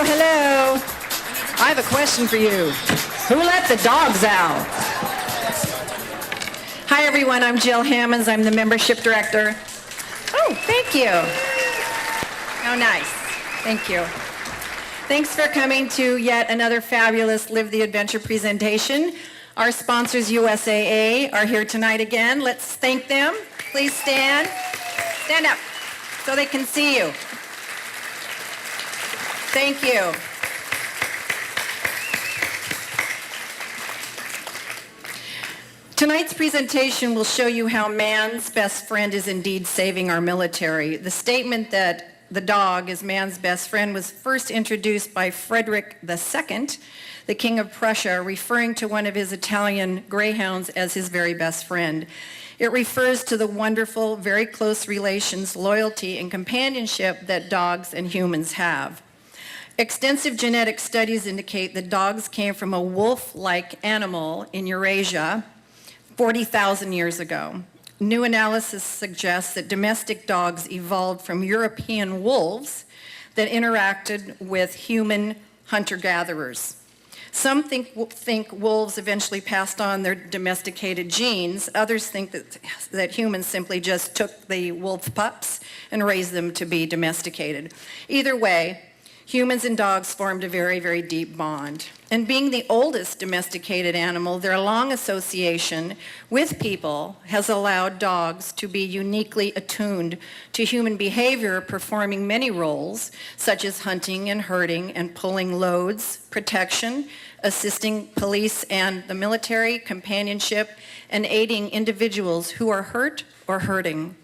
Hello, hello. I have a question for you. Who let the dogs out? Hi, everyone. I'm Jill Hammonds. I'm the membership director. Oh, thank you. Oh, nice. Thank you. Thanks for coming to yet another fabulous Live the Adventure presentation. Our sponsors, USAA, are here tonight again. Let's thank them. Please stand. Stand up so they can see you. Thank you. Tonight's presentation will show you how man's best friend is indeed saving our military. The statement that the dog is man's best friend was first introduced by Frederick II, the King of Prussia, referring to one of his Italian greyhounds as his very best friend. It refers to the wonderful, very close relations, loyalty, and companionship that dogs and humans have. Extensive genetic studies indicate that dogs came from a wolf-like animal in Eurasia 40,000 years ago. New analysis suggests that domestic dogs evolved from European wolves that interacted with human hunter-gatherers. Some think wolves eventually passed on their domesticated genes. Others think that humans simply just took the wolf pups and raised them to be domesticated. Either way, humans and dogs formed a very, very deep bond. And being the oldest domesticated animal, their long association with people has allowed dogs to be uniquely attuned to human behavior, performing many roles, such as hunting and herding and pulling loads, protection, assisting police and the military, companionship, and aiding individuals who are hurt or hurting.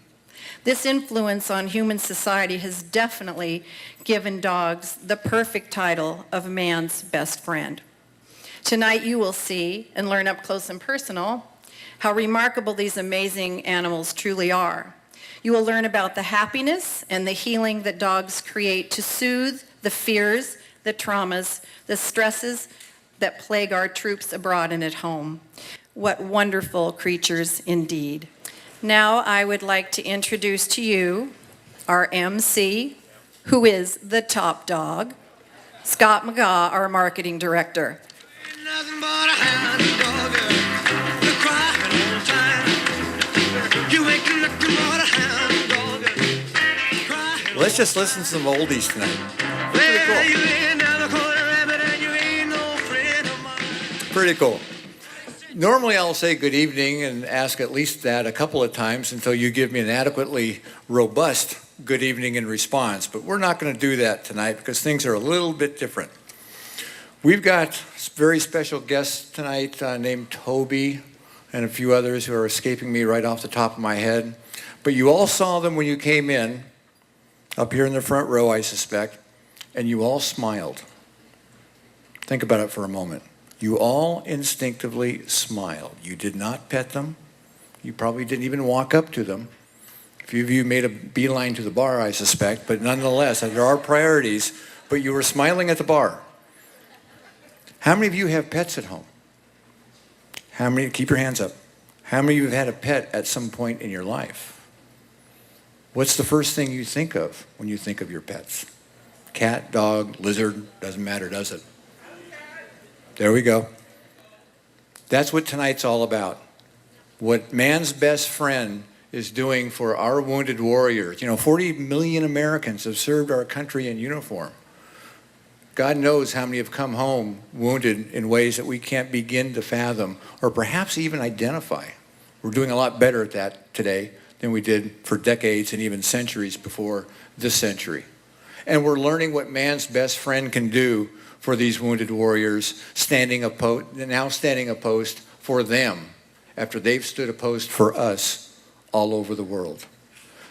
This influence on human society has definitely given dogs the perfect title of man's best friend. Tonight you will see and learn up close and personal how remarkable these amazing animals truly are. You will learn about the happiness and the healing that dogs create to soothe the fears, the traumas, the stresses that plague our troops abroad and at home. What wonderful creatures indeed. Now I would like to introduce to you our MC, who is the top dog, Scott McGaw, our marketing director. Let's just listen to some oldies tonight. Pretty cool. Normally I'll say good evening and ask at least that a couple of times until you give me an adequately robust good evening in response, but we're not going to do that tonight because things are a little bit different. We've got very special guests tonight named Toby and a few others who are escaping me right off the top of my head, but you all saw them when you came in, up here in the front row I suspect, and you all smiled. Think about it for a moment. You all instinctively smiled. You did not pet them. You probably didn't even walk up to them. A few of you made a beeline to the bar, I suspect, but nonetheless, there are priorities, but you were smiling at the bar. How many of you have pets at home? How many, keep your hands up. How many of you have had a pet at some point in your life? What's the first thing you think of when you think of your pets? Cat, dog, lizard, doesn't matter, does it? There we go. That's what tonight's all about. What man's best friend is doing for our wounded warriors. 40 million Americans have served our country in uniform. God knows how many have come home wounded in ways that we can't begin to fathom or perhaps even identify. We're doing a lot better at that today than we did for decades and even centuries before this century. And we're learning what man's best friend can do for these wounded warriors, now standing a post for them after they've stood a post for us all over the world.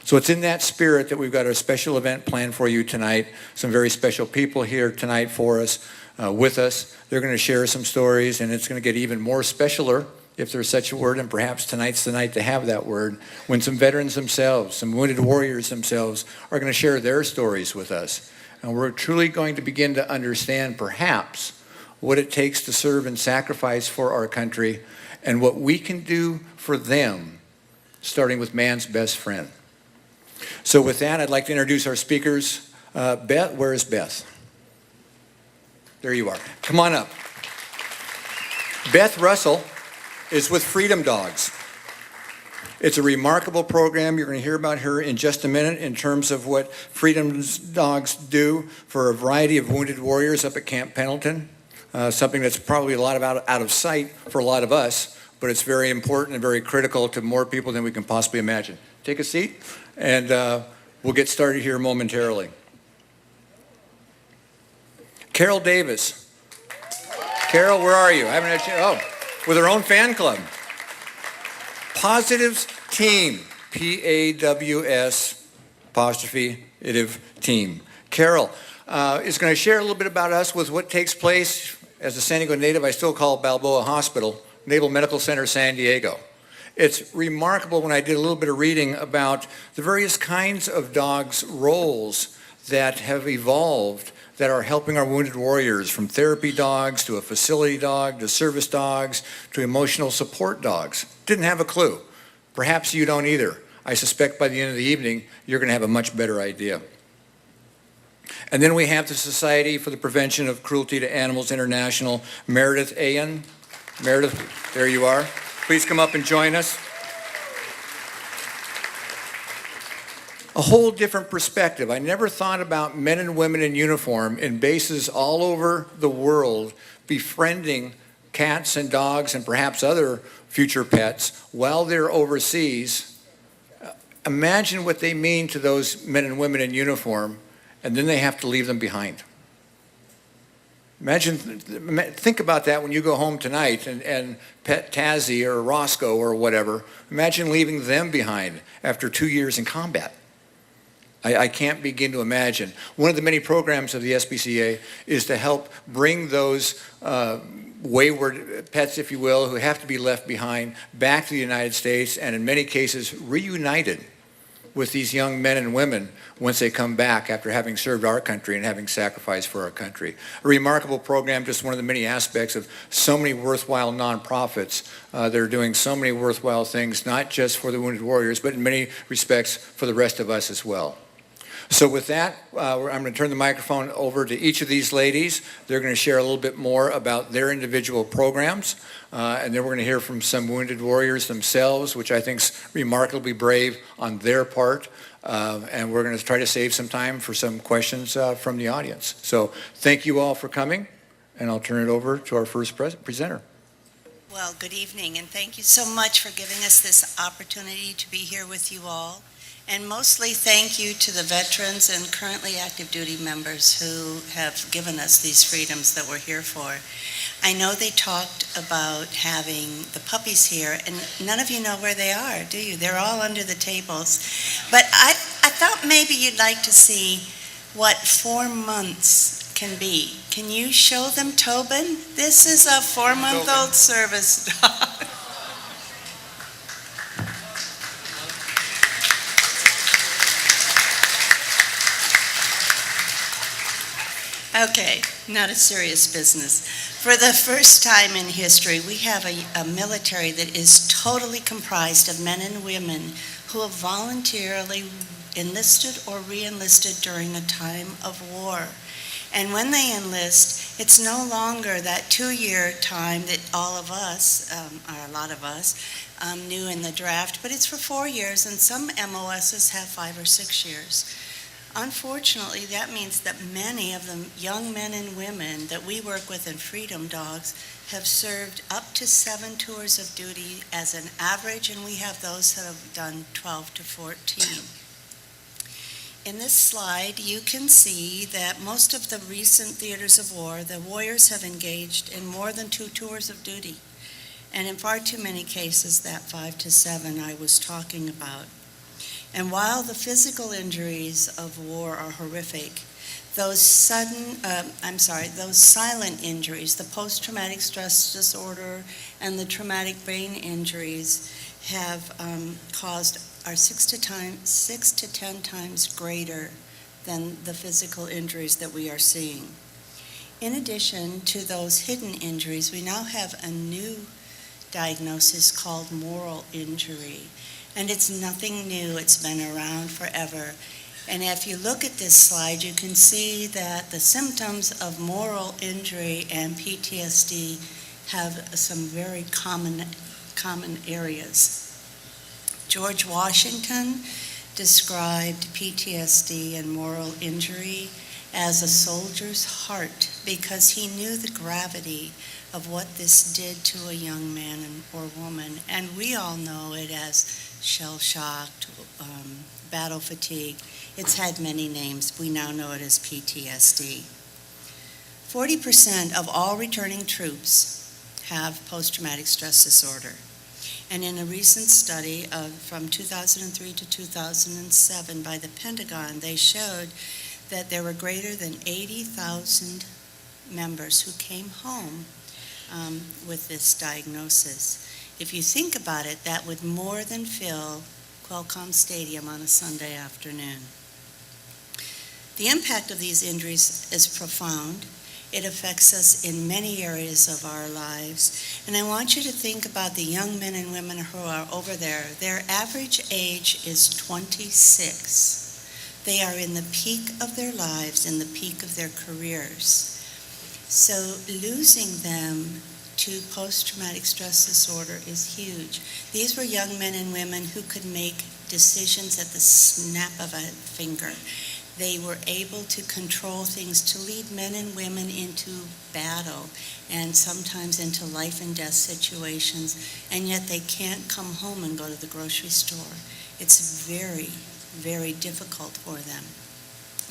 So it's in that spirit that we've got a special event planned for you tonight. Some very special people here tonight for us, with us. They're going to share some stories, and it's going to get even more specialer, if there's such a word, and perhaps tonight's the night to have that word, when some veterans themselves, some wounded warriors themselves, are going to share their stories with us. And we're truly going to begin to understand, perhaps, what it takes to serve and sacrifice for our country, and what we can do for them, starting with man's best friend. So with that, I'd like to introduce our speakers. Beth, where is Beth? There you are. Come on up. Beth Russell is with Freedom Dogs. It's a remarkable program. You're going to hear about her in just a minute in terms of what Freedom Dogs do for a variety of wounded warriors up at Camp Pendleton. Something that's probably a lot out of sight for a lot of us, but it's very important and very critical to more people than we can possibly imagine. Take a seat, and we'll get started here momentarily. Carol Davis. Carol, where are you? I haven't had a chance. Oh, with her own fan club. Paws'itive Team, P-A-W-S, Paws'itive Team. Carol is going to share a little bit about us with what takes place. As a San Diego native, I still call Balboa Hospital, Naval Medical Center, San Diego. It's remarkable when I did a little bit of reading about the various kinds of dogs' roles that have evolved that are helping our wounded warriors, from therapy dogs to a facility dog to service dogs to emotional support dogs. Didn't have a clue. Perhaps you don't either. I suspect by the end of the evening, you're going to have a much better idea. And then we have the Society for the Prevention of Cruelty to Animals International, Meredith Ayan. Meredith, there you are. Please come up and join us. A whole different perspective. I never thought about men and women in uniform in bases all over the world befriending cats and dogs and perhaps other future pets while they're overseas. Imagine what they mean to those men and women in uniform, and then they have to leave them behind. Think about that when you go home tonight and pet Tazzy or Roscoe or whatever. Imagine leaving them behind after 2 years in combat. I can't begin to imagine. One of the many programs of the SPCA is to help bring those wayward pets, if you will, who have to be left behind back to the United States, and in many cases reunited with these young men and women once they come back after having served our country and having sacrificed for our country. A remarkable program, just one of the many aspects of so many worthwhile nonprofits that are doing so many worthwhile things, not just for the wounded warriors, but in many respects for the rest of us as well. So with that, I'm going to turn the microphone over to each of these ladies. They're going to share a little bit more about their individual programs, and then we're going to hear from some wounded warriors themselves, which I think is remarkably brave on their part, and we're going to try to save some time for some questions from the audience. So thank you all for coming, and I'll turn it over to our first presenter. Well, good evening, and thank you so much for giving us this opportunity to be here with you all. And mostly thank you to the veterans and currently active duty members who have given us these freedoms that we're here for. I know they talked about having the puppies here, and none of you know where they are, do you? They're all under the tables. But I thought maybe you'd like to see what 4 months can be. Can you show them Tobin? This is a 4-month-old service dog. Okay, not a serious business. For the first time in history, we have a military that is totally comprised of men and women who have voluntarily enlisted or re-enlisted during a time of war. And when they enlist, it's no longer that 2-year time that all of us, or a lot of us, knew in the draft, but it's for 4 years, and some MOSs have 5 or 6 years. Unfortunately, that means that many of the young men and women that we work with in Freedom Dogs have served up to 7 tours of duty as an average, and we have those that have done 12 to 14. In this slide, you can see that most of the recent theaters of war, the warriors have engaged in more than 2 tours of duty, and in far too many cases, that 5 to 7 I was talking about. And while the physical injuries of war are horrific, those silent injuries, the post-traumatic stress disorder and the traumatic brain injuries have are 6 to 10 times greater than the physical injuries that we are seeing. In addition to those hidden injuries, we now have a new diagnosis called moral injury. And it's nothing new, it's been around forever. And if you look at this slide, you can see that the symptoms of moral injury and PTSD have some very common areas. George Washington described PTSD and moral injury as a soldier's heart because he knew the gravity of what this did to a young man or woman. And we all know it as shell shock, battle fatigue. It's had many names. We now know it as PTSD. 40% of all returning troops have post-traumatic stress disorder. And in a recent study from 2003 to 2007 by the Pentagon, they showed that there were greater than 80,000 members who came home with this diagnosis. If you think about it, that would more than fill Qualcomm Stadium on a Sunday afternoon. The impact of these injuries is profound. It affects us in many areas of our lives. And I want you to think about the young men and women who are over there. Their average age is 26. They are in the peak of their lives, in the peak of their careers. So losing them to post-traumatic stress disorder is huge. These were young men and women who could make decisions at the snap of a finger. They were able to control things, to lead men and women into battle and sometimes into life and death situations, and yet they can't come home and go to the grocery store. It's very, very difficult for them.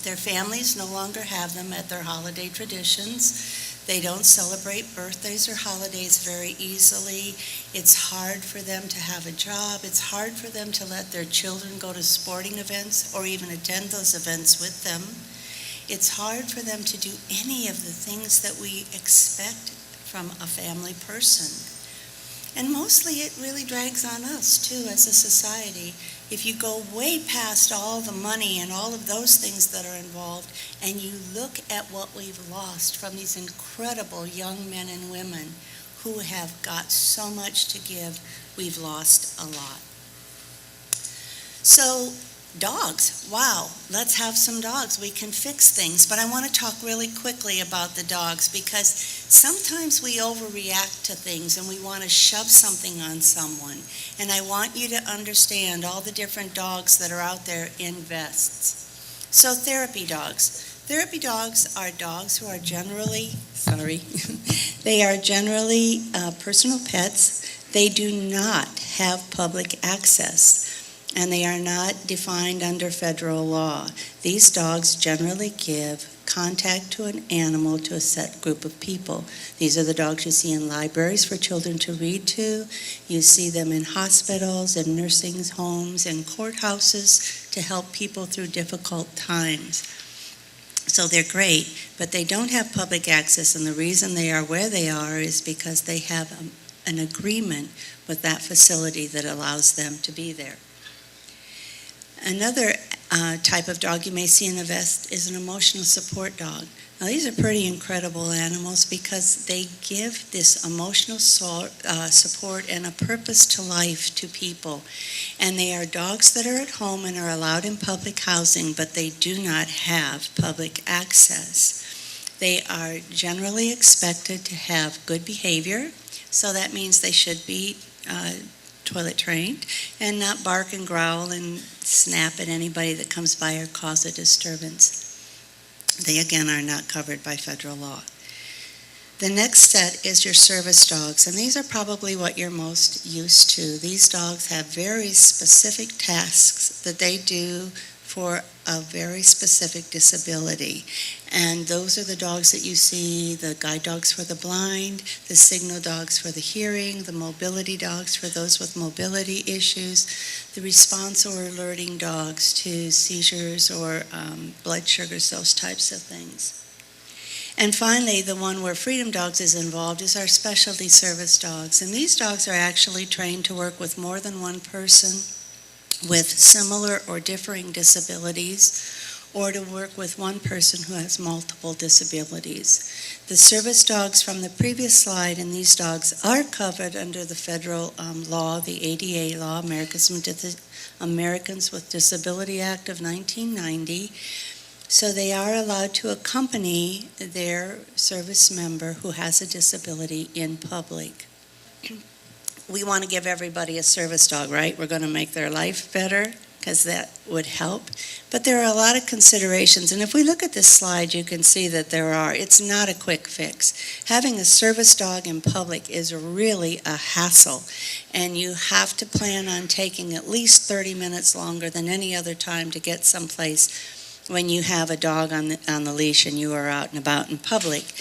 Their families no longer have them at their holiday traditions. They don't celebrate birthdays or holidays very easily. It's hard for them to have a job. It's hard for them to let their children go to sporting events or even attend those events with them. It's hard for them to do any of the things that we expect from a family person. And mostly it really drags on us too as a society. If you go way past all the money and all of those things that are involved, and you look at what we've lost from these incredible young men and women who have got so much to give, we've lost a lot. So, dogs, wow, let's have some dogs. We can fix things. But I want to talk really quickly about the dogs because sometimes we overreact to things and we want to shove something on someone. And I want you to understand all the different dogs that are out there in vests. So therapy dogs. Therapy dogs are dogs who are generally, they are generally personal pets. They do not have public access, and they are not defined under federal law. These dogs generally give contact to an animal to a set group of people. These are the dogs you see in libraries for children to read to. You see them in hospitals and nursing homes and courthouses to help people through difficult times. So they're great, but they don't have public access, and the reason they are where they are is because they have an agreement with that facility that allows them to be there. Another type of dog you may see in the vest is an emotional support dog. Now these are pretty incredible animals because they give this emotional support and a purpose to life to people. And they are dogs that are at home and are allowed in public housing, but they do not have public access. They are generally expected to have good behavior, so that means they should be toilet trained and not bark and growl and snap at anybody that comes by or cause a disturbance. They again are not covered by federal law. The next set is your service dogs, and these are probably what you're most used to. These dogs have very specific tasks that they do for a very specific disability. And those are the dogs that you see, the guide dogs for the blind, the signal dogs for the hearing, the mobility dogs for those with mobility issues, the response or alerting dogs to seizures or blood sugars, those types of things. And finally, the one where Freedom Dogs is involved is our specialty service dogs. And these dogs are actually trained to work with more than one person with similar or differing disabilities or to work with one person who has multiple disabilities. The service dogs from the previous slide and these dogs are covered under the federal law, the ADA law, Americans with Disability Act of 1990. So they are allowed to accompany their service member who has a disability in public. We want to give everybody a service dog, right? We're going to make their life better because that would help. But there are a lot of considerations. And if we look at this slide, you can see that it's not a quick fix. Having a service dog in public is really a hassle. And you have to plan on taking at least 30 minutes longer than any other time to get someplace when you have a dog on the leash and you are out and about in public.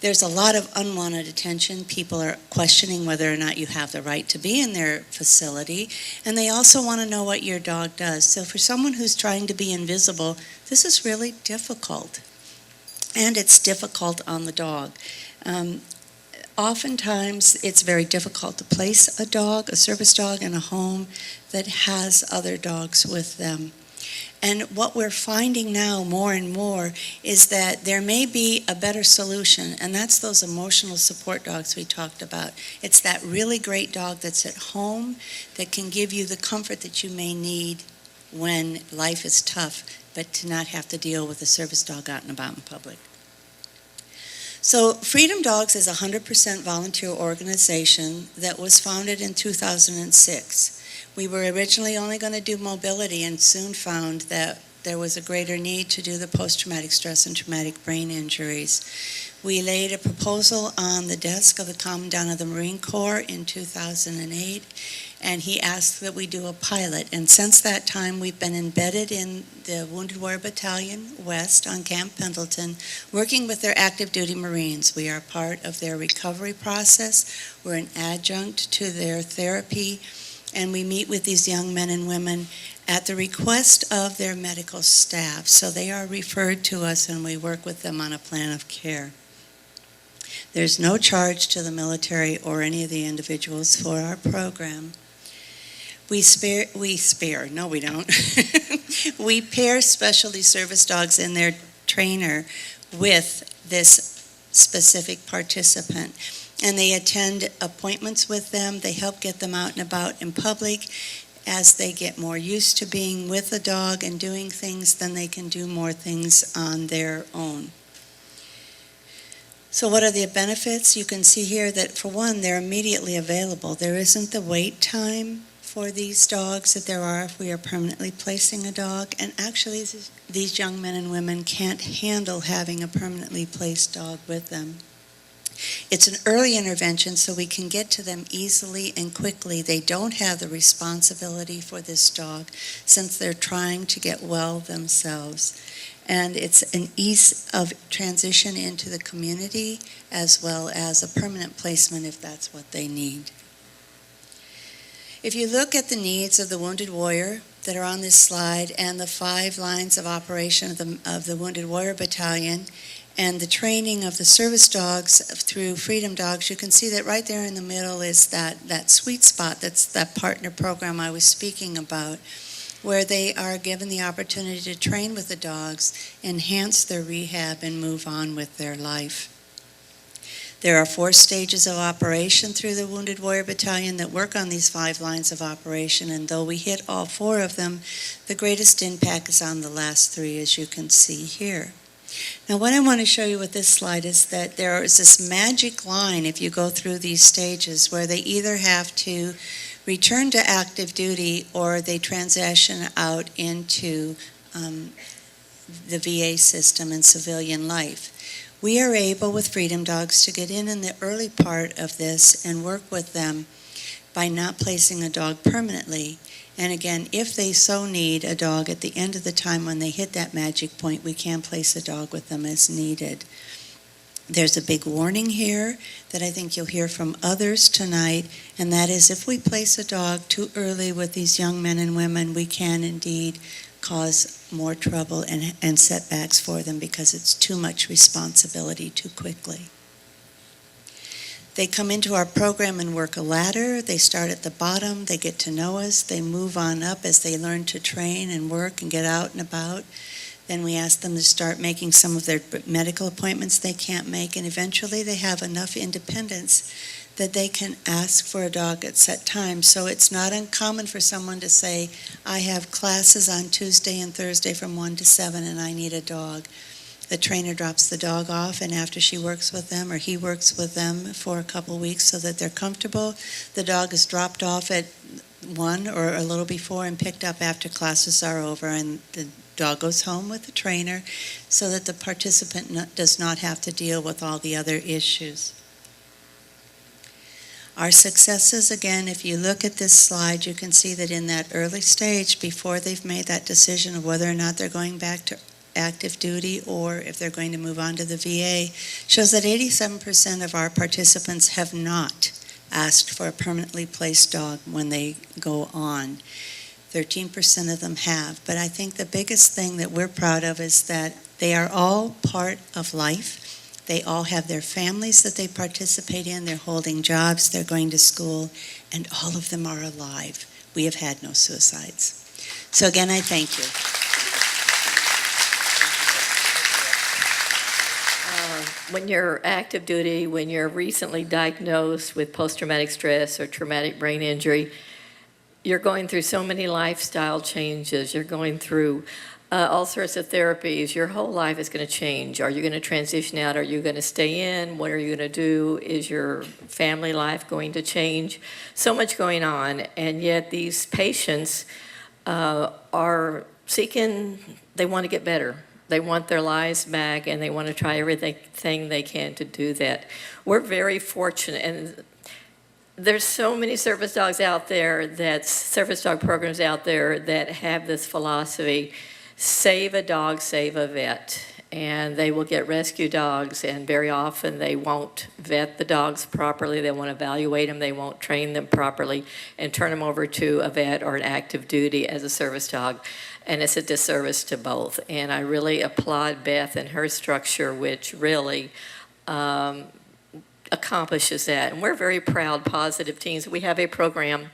There's a lot of unwanted attention. People are questioning whether or not you have the right to be in their facility, and they also want to know what your dog does. So for someone who's trying to be invisible, this is really difficult, and it's difficult on the dog. Oftentimes, it's very difficult to place a service dog in a home that has other dogs with them. And what we're finding now more and more is that there may be a better solution, and that's those emotional support dogs we talked about. It's that really great dog that's at home that can give you the comfort that you may need when life is tough, but to not have to deal with a service dog out and about in public. So Freedom Dogs is a 100% volunteer organization that was founded in 2006. We were originally only going to do mobility and soon found that there was a greater need to do the post-traumatic stress and traumatic brain injuries. We laid a proposal on the desk of the Commandant of the Marine Corps in 2008, and he asked that we do a pilot. And since that time, we've been embedded in the Wounded Warrior Battalion West on Camp Pendleton, working with their active duty Marines. We are part of their recovery process. We're an adjunct to their therapy. And we meet with these young men and women at the request of their medical staff. So they are referred to us and we work with them on a plan of care. There's no charge to the military or any of the individuals for our program. We pair specialty service dogs and their trainer with this specific participant. And they attend appointments with them. They help get them out and about in public. As they get more used to being with a dog and doing things, then they can do more things on their own. So what are the benefits? You can see here that, for one, they're immediately available. There isn't the wait time for these dogs that there are if we are permanently placing a dog. And actually, these young men and women can't handle having a permanently placed dog with them. It's an early intervention, so we can get to them easily and quickly. They don't have the responsibility for this dog since they're trying to get well themselves. And it's an ease of transition into the community as well as a permanent placement if that's what they need. If you look at the needs of the Wounded Warrior that are on this slide and the 5 lines of operation of the Wounded Warrior Battalion, and the training of the service dogs through Freedom Dogs, you can see that right there in the middle is that sweet spot. That's that partner program I was speaking about, where they are given the opportunity to train with the dogs, enhance their rehab, and move on with their life. There are 4 stages of operation through the Wounded Warrior Battalion that work on these 5 lines of operation, and though we hit all 4 of them, the greatest impact is on the last 3, as you can see here. Now, what I want to show you with this slide is that there is this magic line if you go through these stages where they either have to return to active duty or they transition out into the VA system and civilian life. We are able with Freedom Dogs to get in the early part of this and work with them by not placing a dog permanently. And again, if they so need a dog at the end of the time when they hit that magic point, we can place a dog with them as needed. There's a big warning here that I think you'll hear from others tonight, and that is if we place a dog too early with these young men and women, we can indeed cause more trouble and setbacks for them because it's too much responsibility too quickly. They come into our program and work a ladder. They start at the bottom. They get to know us. They move on up as they learn to train and work and get out and about. Then we ask them to start making some of their medical appointments they can't make, and eventually they have enough independence that they can ask for a dog at set times. So it's not uncommon for someone to say, I have classes on Tuesday and Thursday from 1 to 7 and I need a dog. The trainer drops the dog off, and after she works with them, or he works with them for a couple weeks so that they're comfortable, the dog is dropped off at 1 or a little before and picked up after classes are over, and the dog goes home with the trainer so that the participant does not have to deal with all the other issues. Our successes, again, if you look at this slide, you can see that in that early stage, before they've made that decision of whether or not they're going back to active duty or if they're going to move on to the VA, shows that 87% of our participants have not asked for a permanently placed dog when they go on. 13% of them have. But I think the biggest thing that we're proud of is that they are all part of life. They all have their families that they participate in. They're holding jobs. They're going to school. And all of them are alive. We have had no suicides. So again, I thank you. When you're active duty, when you're recently diagnosed with post-traumatic stress or traumatic brain injury, you're going through so many lifestyle changes. You're going through all sorts of therapies. Your whole life is going to change. Are you going to transition out? Are you going to stay in? What are you going to do? Is your family life going to change? So much going on, and yet these patients are seeking, they want to get better. They want their lives back, and they want to try everything they can to do that. We're very fortunate, and there's so many service dogs out there, service dog programs out there that have this philosophy, save a dog, save a vet. And they will get rescue dogs, and very often they won't vet the dogs properly. They won't evaluate them. They won't train them properly and turn them over to a vet or an active duty as a service dog. And it's a disservice to both. And I really applaud Beth and her structure, which really accomplishes that. And we're very proud, Paws'itive Teams. We have a program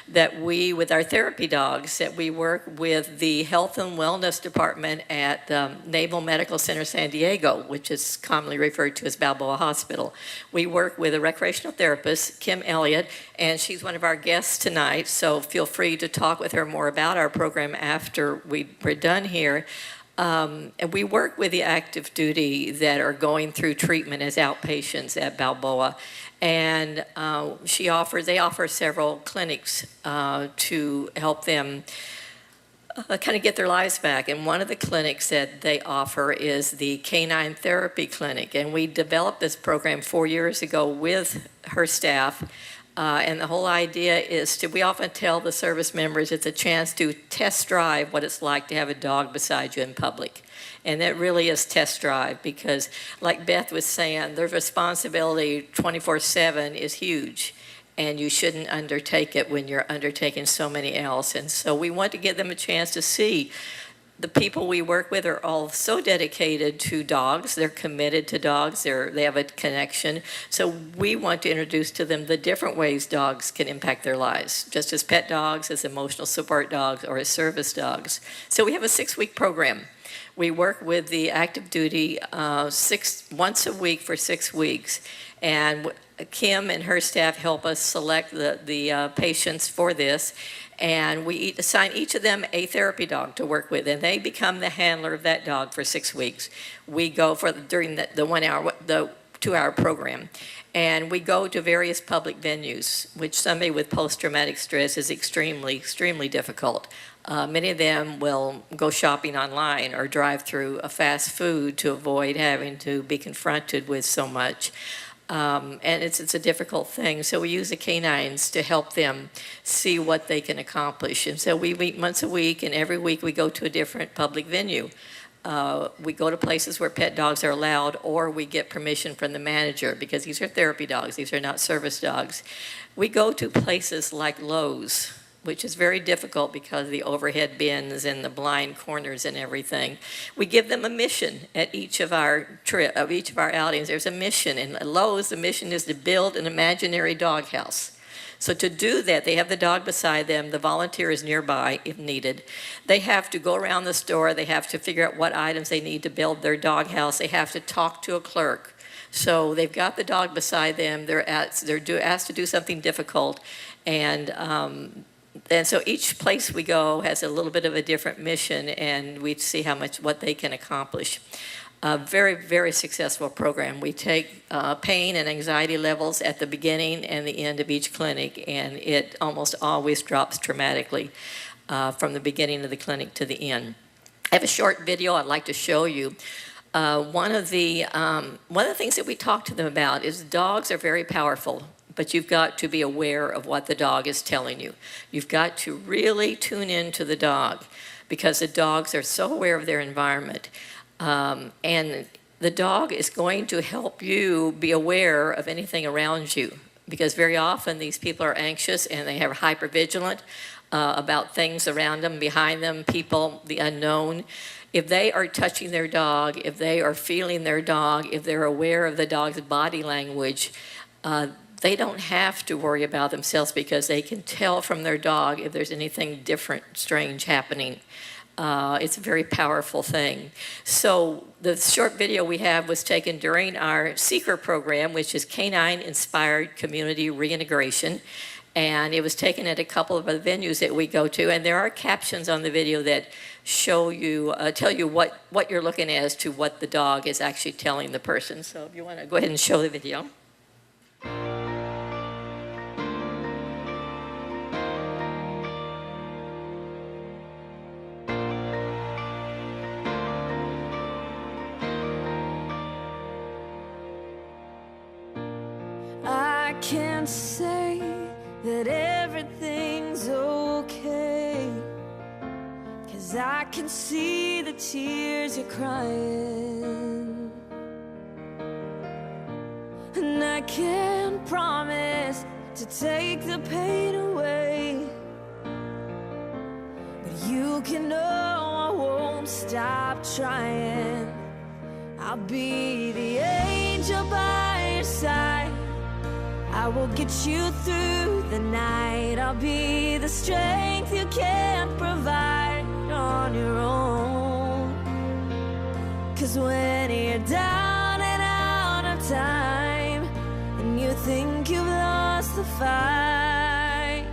that with our therapy dogs, that we work with the Health and Wellness Department at Naval Medical Center San Diego, which is commonly referred to as Balboa Hospital. We work with a recreational therapist, Kim Elliott, and she's one of our guests tonight, so feel free to talk with her more about our program after we're done here. And we work with the active duty that are going through treatment as outpatients at Balboa. And they offer several clinics to help them kind of get their lives back. And one of the clinics that they offer is the K-9 therapy clinic. And we developed this program 4 years ago with her staff. And the whole idea is we often tell the service members it's a chance to test drive what it's like to have a dog beside you in public. And that really is test drive, because like Beth was saying, their responsibility 24/7 is huge, and you shouldn't undertake it when you're undertaking so many else. And so we want to give them a chance to see the people we work with are all so dedicated to dogs. They're committed to dogs. They have a connection. So we want to introduce to them the different ways dogs can impact their lives, just as pet dogs, as emotional support dogs, or as service dogs. So we have a 6-week program. We work with the active duty once a week for 6 weeks. And Kim and her staff help us select the patients for this. And we assign each of them a therapy dog to work with, and they become the handler of that dog for 6 weeks. We go during the 2-hour program, and we go to various public venues, which somebody with post-traumatic stress is extremely, extremely difficult. Many of them will go shopping online or drive through a fast food to avoid having to be confronted with so much. And it's a difficult thing. So we use the K-9s to help them see what they can accomplish. And so we meet once a week, and every week we go to a different public venue. We go to places where pet dogs are allowed, or we get permission from the manager, because these are therapy dogs. These are not service dogs. We go to places like Lowe's, which is very difficult because of the overhead bins and the blind corners and everything. We give them a mission at each of our outings. There's a mission. In Lowe's, the mission is to build an imaginary doghouse. So to do that, they have the dog beside them, the volunteer is nearby if needed. They have to go around the store, they have to figure out what items they need to build their dog house, they have to talk to a clerk. So they've got the dog beside them, they're asked to do something difficult, and so each place we go has a little bit of a different mission, and we see what they can accomplish. A very, very successful program. We take pain and anxiety levels at the beginning and the end of each clinic, and it almost always drops dramatically from the beginning of the clinic to the end. I have a short video I'd like to show you. One of the things that we talk to them about is dogs are very powerful, but you've got to be aware of what the dog is telling you. You've got to really tune in to the dog, because the dogs are so aware of their environment. And the dog is going to help you be aware of anything around you, because very often these people are anxious and they are hypervigilant about things around them, behind them, people, the unknown. If they are touching their dog, if they are feeling their dog, if they're aware of the dog's body language, they don't have to worry about themselves, because they can tell from their dog if there's anything different, strange happening. It's a very powerful thing. So the short video we have was taken during our Seeker program, which is K-9 Inspired Community Reintegration. And it was taken at a couple of the venues that we go to. And there are captions on the video that show you, tell you what you're looking at as to what the dog is actually telling the person. So if you want to go ahead and show the video. I can't say that everything's okay, 'cause I can see the tears you're crying, and I can't promise to take the pain away, but you can know I won't stop trying. I'll be the angel by your side, I will get you through the night. I'll be the strength you can't provide on your own. 'Cause when you're down and out of time, and you think you've lost the fight,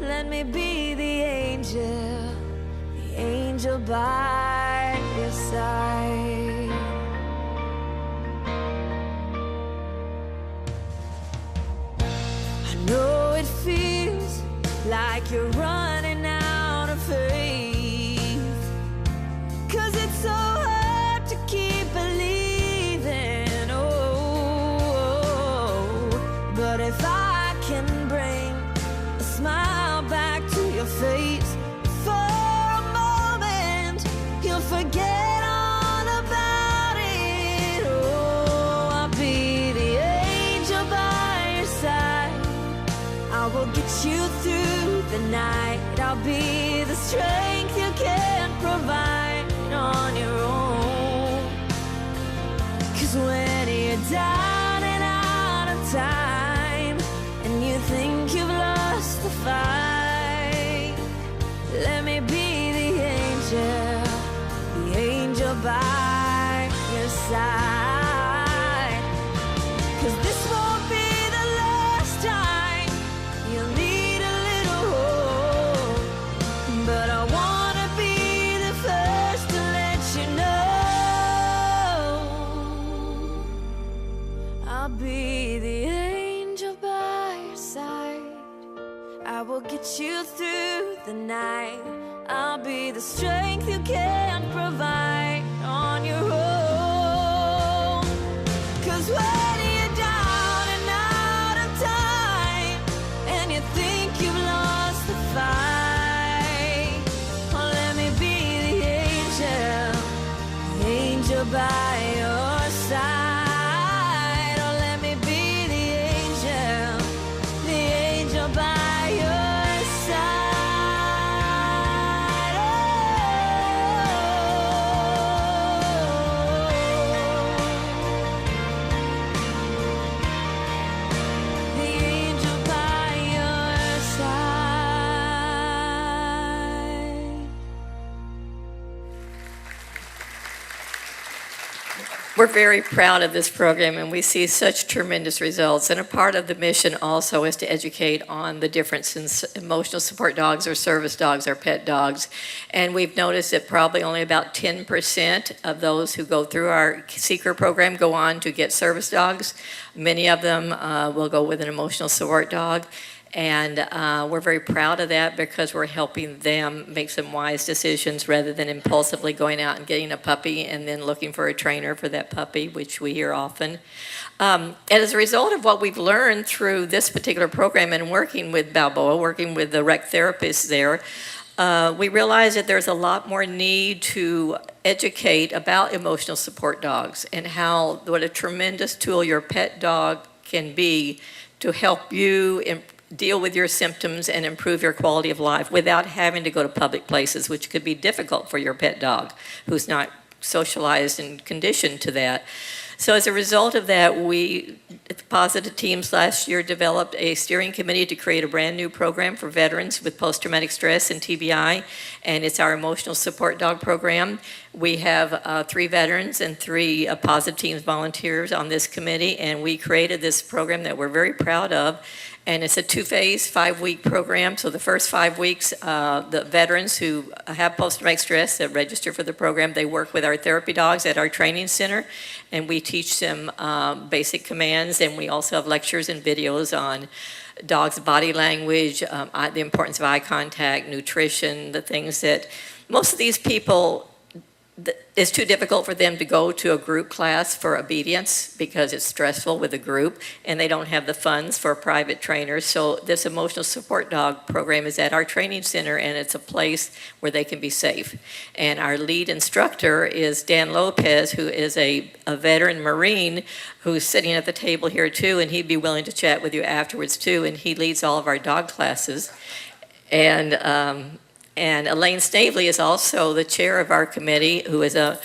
let me be the angel by your side. No, it feels like you're running out of faith, 'cause it's so hard to keep believing. Oh, but if I can bring a smile back to your face for a moment, you'll forget all about it. Oh, I'll be the angel by your side, I will get you through the night. I'll be the strength you can't provide on your own. 'Cause when you're down and out of time, and you think you've lost the fight, let me be the angel by your side. 'Cause this won't be the last time you'll need a little hope, but I wanna be the first to let you know I'll be the angel by your side, I will get you through the night. I'll be the strength you can't provide on your own. 'Cause when you're down and out of time, and you think you've lost the fight, oh, let me be the angel by your side. Oh, let me be the angel by your side. Oh, We're very proud of this program, and we see such tremendous results. And a part of the mission also is to educate on the difference in emotional support dogs or service dogs or pet dogs. And we've noticed that probably only about 10% of those who go through our Seeker program go on to get service dogs. Many of them will go with an emotional support dog. And we're very proud of that because we're helping them make some wise decisions rather than impulsively going out and getting a puppy and then looking for a trainer for that puppy, which we hear often. And as a result of what we've learned through this particular program and working with Balboa, working with the rec therapists there, we realize that there's a lot more need to educate about emotional support dogs and what a tremendous tool your pet dog can be to help you deal with your symptoms and improve your quality of life without having to go to public places, which could be difficult for your pet dog who's not socialized and conditioned to that. So as a result of that, we at the Paws'itive Teams last year developed a steering committee to create a brand new program for veterans with post-traumatic stress and TBI, and it's our emotional support dog program. We have 3 veterans and 3 Paws'itive Teams volunteers on this committee, and we created this program that we're very proud of. And it's a 2-phase, 5-week program. So the first 5 weeks, the veterans who have post-traumatic stress that register for the program, they work with our therapy dogs at our training center, and we teach them basic commands, and we also have lectures and videos on dogs' body language, the importance of eye contact, nutrition, the things that most of these people, it's too difficult for them to go to a group class for obedience because it's stressful with a group, and they don't have the funds for a private trainer. So this emotional support dog program is at our training center, and it's a place where they can be safe. And our lead instructor is Dan Lopez, who is a veteran Marine who's sitting at the table here too, and he'd be willing to chat with you afterwards too, and he leads all of our dog classes. And Elaine Snavely is also the chair of our committee, who is a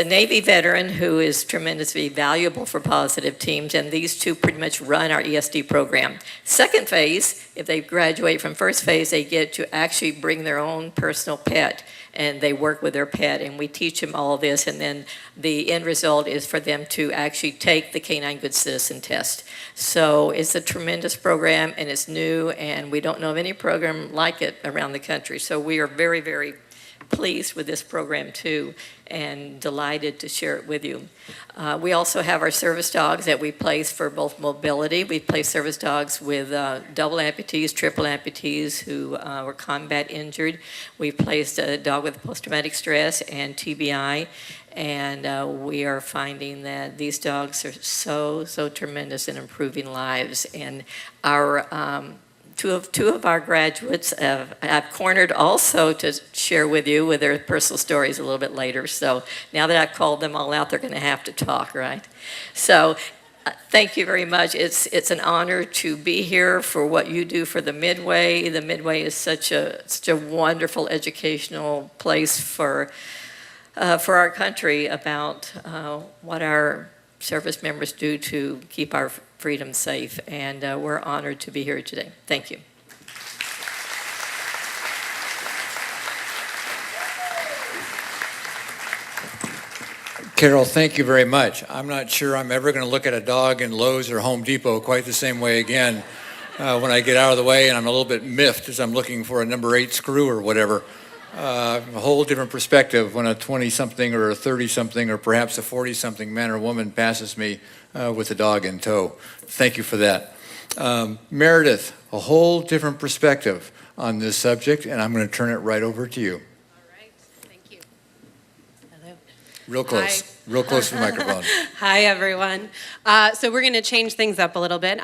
Navy veteran who is tremendously valuable for Paws'itive Teams, and these two pretty much run our ESD program. Second phase, if they graduate from first phase, they get to actually bring their own personal pet, and they work with their pet, and we teach them all this, and then the end result is for them to actually take the K-9 Good Citizen test. So it's a tremendous program, and it's new, and we don't know of any program like it around the country. So we are very, very pleased with this program too, and delighted to share it with you. We also have our service dogs that we place for both mobility. We place service dogs with double amputees, triple amputees who were combat injured. We've placed a dog with post-traumatic stress and TBI, and we are finding that these dogs are so tremendous in improving lives. And our Two of our graduates I've cornered also to share with you with their personal stories a little bit later. So now that I've called them all out, they're going to have to talk, right? So thank you very much. It's an honor to be here for what you do for the Midway. The Midway is such a wonderful educational place for our country about what our service members do to keep our freedom safe, and we're honored to be here today. Thank you. Carol, thank you very much. I'm not sure I'm ever going to look at a dog in Lowe's or Home Depot quite the same way again when I get out of the way and I'm a little bit miffed as I'm looking for a number 8 screw or whatever. A whole different perspective when a 20-something or a 30-something or perhaps a 40-something man or woman passes me with a dog in tow. Thank you for that. Meredith, a whole different perspective on this subject, and I'm going to turn it right over to you. All right, thank you. Hello. Real close to the microphone. Hi, everyone. So we're going to change things up a little bit.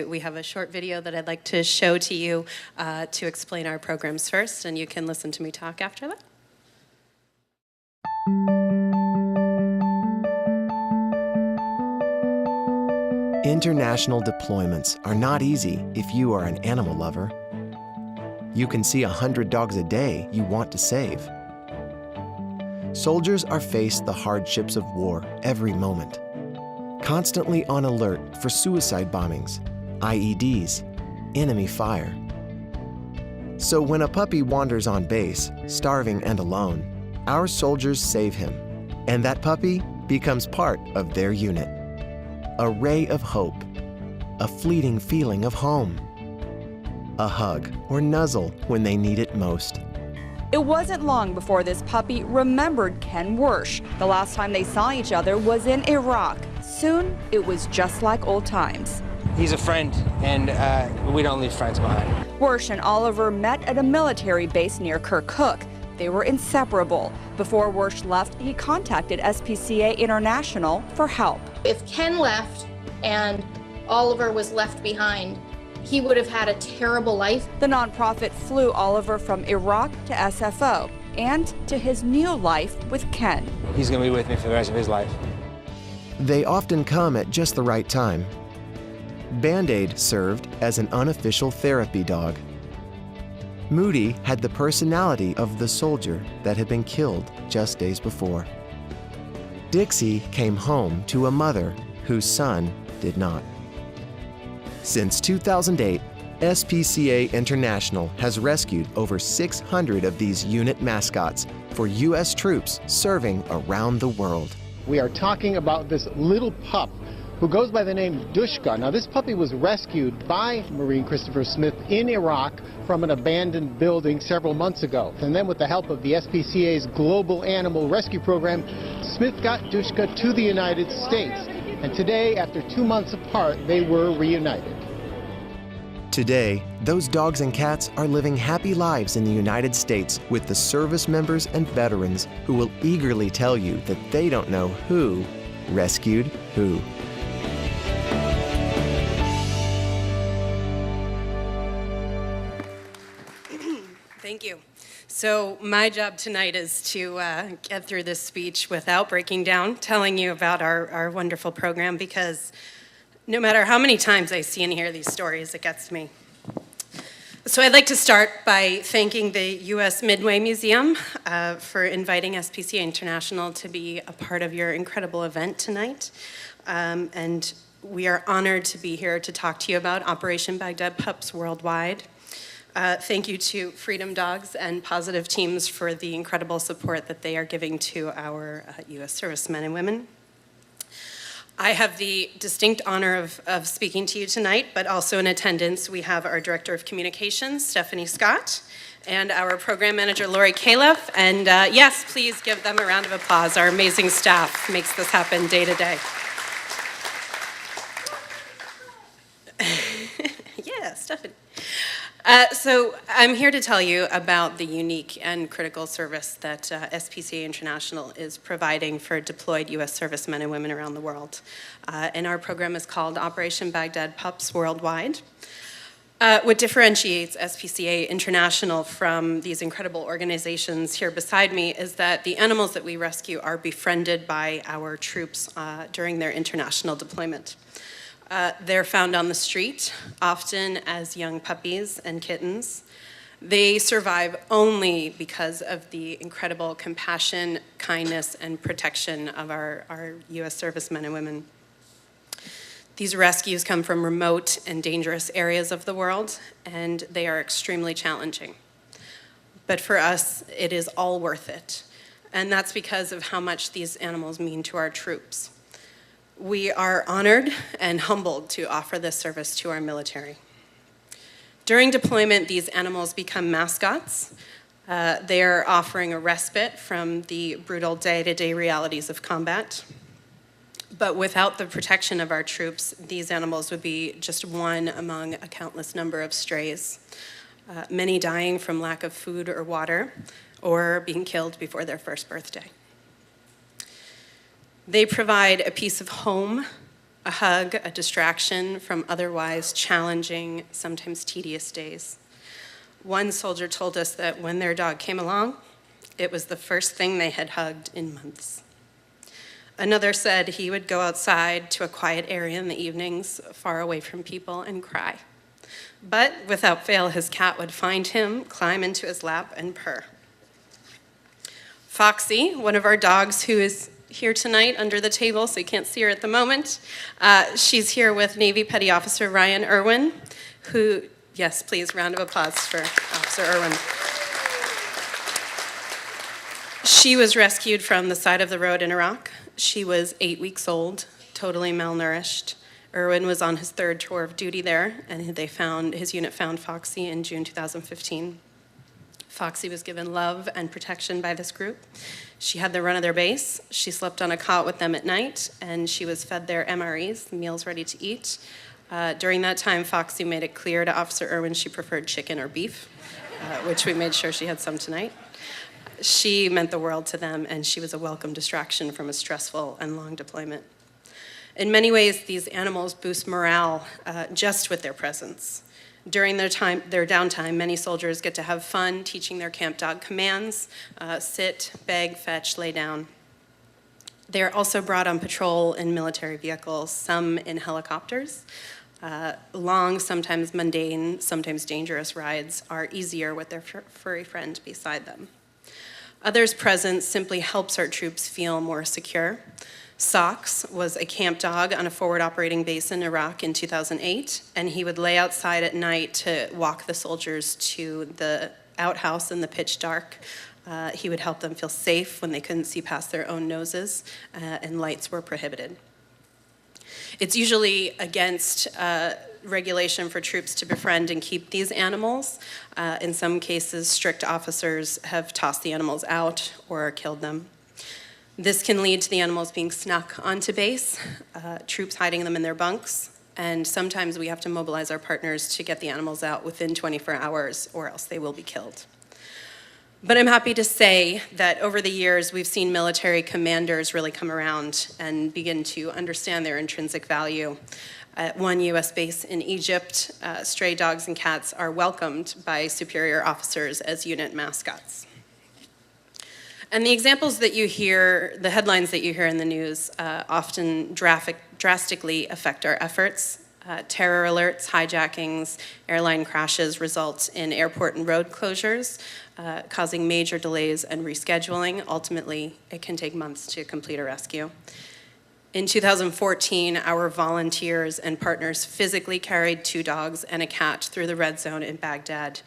We have a short video that I'd like to show to you to explain our programs first, and you can listen to me talk after that. International deployments are not easy if you are an animal lover. You can see 100 dogs a day you want to save. Soldiers are faced the hardships of war every moment, constantly on alert for suicide bombings, IEDs, enemy fire. So when a puppy wanders on base, starving and alone, our soldiers save him, and that puppy becomes part of their unit. A ray of hope, a fleeting feeling of home, a hug or nuzzle when they need it most. It wasn't long before this puppy remembered Ken Wersch. The last time they saw each other was in Iraq. Soon, it was just like old times. He's a friend, and we don't leave friends behind. Wersch and Oliver met at a military base near Kirkuk. They were inseparable. Before Wersch left, he contacted SPCA International for help. If Ken left and Oliver was left behind, he would have had a terrible life. The nonprofit flew Oliver from Iraq to SFO and to his new life with Ken. He's going to be with me for the rest of his life. They often come at just the right time. Band-Aid served as an unofficial therapy dog. Moody had the personality of the soldier that had been killed just days before. Dixie came home to a mother whose son did not. Since 2008, SPCA International has rescued over 600 of these unit mascots for U.S. troops serving around the world. We are talking about this little pup who goes by the name Dushka. Now, this puppy was rescued by Marine Christopher Smith in Iraq from an abandoned building several months ago. And then with the help of the SPCA's Global Animal Rescue Program, Smith got Dushka to the United States. And today, after 2 months apart, they were reunited. Today, those dogs and cats are living happy lives in the United States with the service members and veterans who will eagerly tell you that they don't know who rescued who. Thank you. So my job tonight is to get through this speech without breaking down, telling you about our wonderful program, because no matter how many times I see and hear these stories, it gets to me. So I'd like to start by thanking the US Midway Museum for inviting SPCA International to be a part of your incredible event tonight. And we are honored to be here to talk to you about Operation Baghdad Pups Worldwide. Thank you to Freedom Dogs and Paws'itive Teams for the incredible support that they are giving to our U.S. servicemen and women. I have the distinct honor of speaking to you tonight, but also in attendance we have our Director of Communications, Stephanie Scott, and our Program Manager, Lori Califf. And yes, please give them a round of applause. Our amazing staff makes this happen day to day. Yeah, Stephanie. So I'm here to tell you about the unique and critical service that SPCA International is providing for deployed U.S. servicemen and women around the world. And our program is called Operation Baghdad Pups Worldwide. What differentiates SPCA International from these incredible organizations here beside me is that the animals that we rescue are befriended by our troops during their international deployment. They're found on the street, often as young puppies and kittens. They survive only because of the incredible compassion, kindness, and protection of our U.S. servicemen and women. These rescues come from remote and dangerous areas of the world, and they are extremely challenging. But for us, it is all worth it, and that's because of how much these animals mean to our troops. We are honored and humbled to offer this service to our military. During deployment, these animals become mascots. They are offering a respite from the brutal day-to-day realities of combat. But without the protection of our troops, these animals would be just one among a countless number of strays, many dying from lack of food or water, or being killed before their first birthday. They provide a piece of home, a hug, a distraction from otherwise challenging, sometimes tedious days. One soldier told us that when their dog came along, it was the first thing they had hugged in months. Another said he would go outside to a quiet area in the evenings, far away from people, and cry. But without fail, his cat would find him, climb into his lap, and purr. Foxy, one of our dogs who is here tonight under the table, so you can't see her at the moment. She's here with Navy Petty Officer Ryan Irwin, who, yes, please, round of applause for Officer Irwin. She was rescued from the side of the road in Iraq She was 8 weeks old, totally malnourished. Erwin was on his 3rd tour of duty there, and his unit found Foxy in June 2015. Foxy was given love and protection by this group. She had the run of their base. She slept on a cot with them at night, and she was fed their MREs, meals ready to eat. During that time, Foxy made it clear to Officer Erwin she preferred chicken or beef, which we made sure she had some tonight. She meant the world to them, and she was a welcome distraction from a stressful and long deployment. In many ways, these animals boost morale just with their presence. During their downtime, many soldiers get to have fun teaching their camp dog commands, sit, beg, fetch, lay down. They are also brought on patrol in military vehicles, some in helicopters. Long, sometimes mundane, sometimes dangerous rides are easier with their furry friend beside them. Others' presence simply helps our troops feel more secure. Socks was a camp dog on a forward operating base in Iraq in 2008, and he would lay outside at night to walk the soldiers to the outhouse in the pitch dark. He would help them feel safe when they couldn't see past their own noses, and lights were prohibited. It's usually against regulation for troops to befriend and keep these animals. In some cases, strict officers have tossed the animals out or killed them. This can lead to the animals being snuck onto base, troops hiding them in their bunks, and sometimes we have to mobilize our partners to get the animals out within 24 hours or else they will be killed. But I'm happy to say that over the years, we've seen military commanders really come around and begin to understand their intrinsic value. At one U.S. base in Egypt, stray dogs and cats are welcomed by superior officers as unit mascots. And the examples that you hear, the headlines that you hear in the news often drastically affect our efforts. Terror alerts, hijackings, airline crashes result in airport and road closures, causing major delays and rescheduling. Ultimately, it can take months to complete a rescue. In 2014, our volunteers and partners physically carried 2 dogs and a cat through the red zone in Baghdad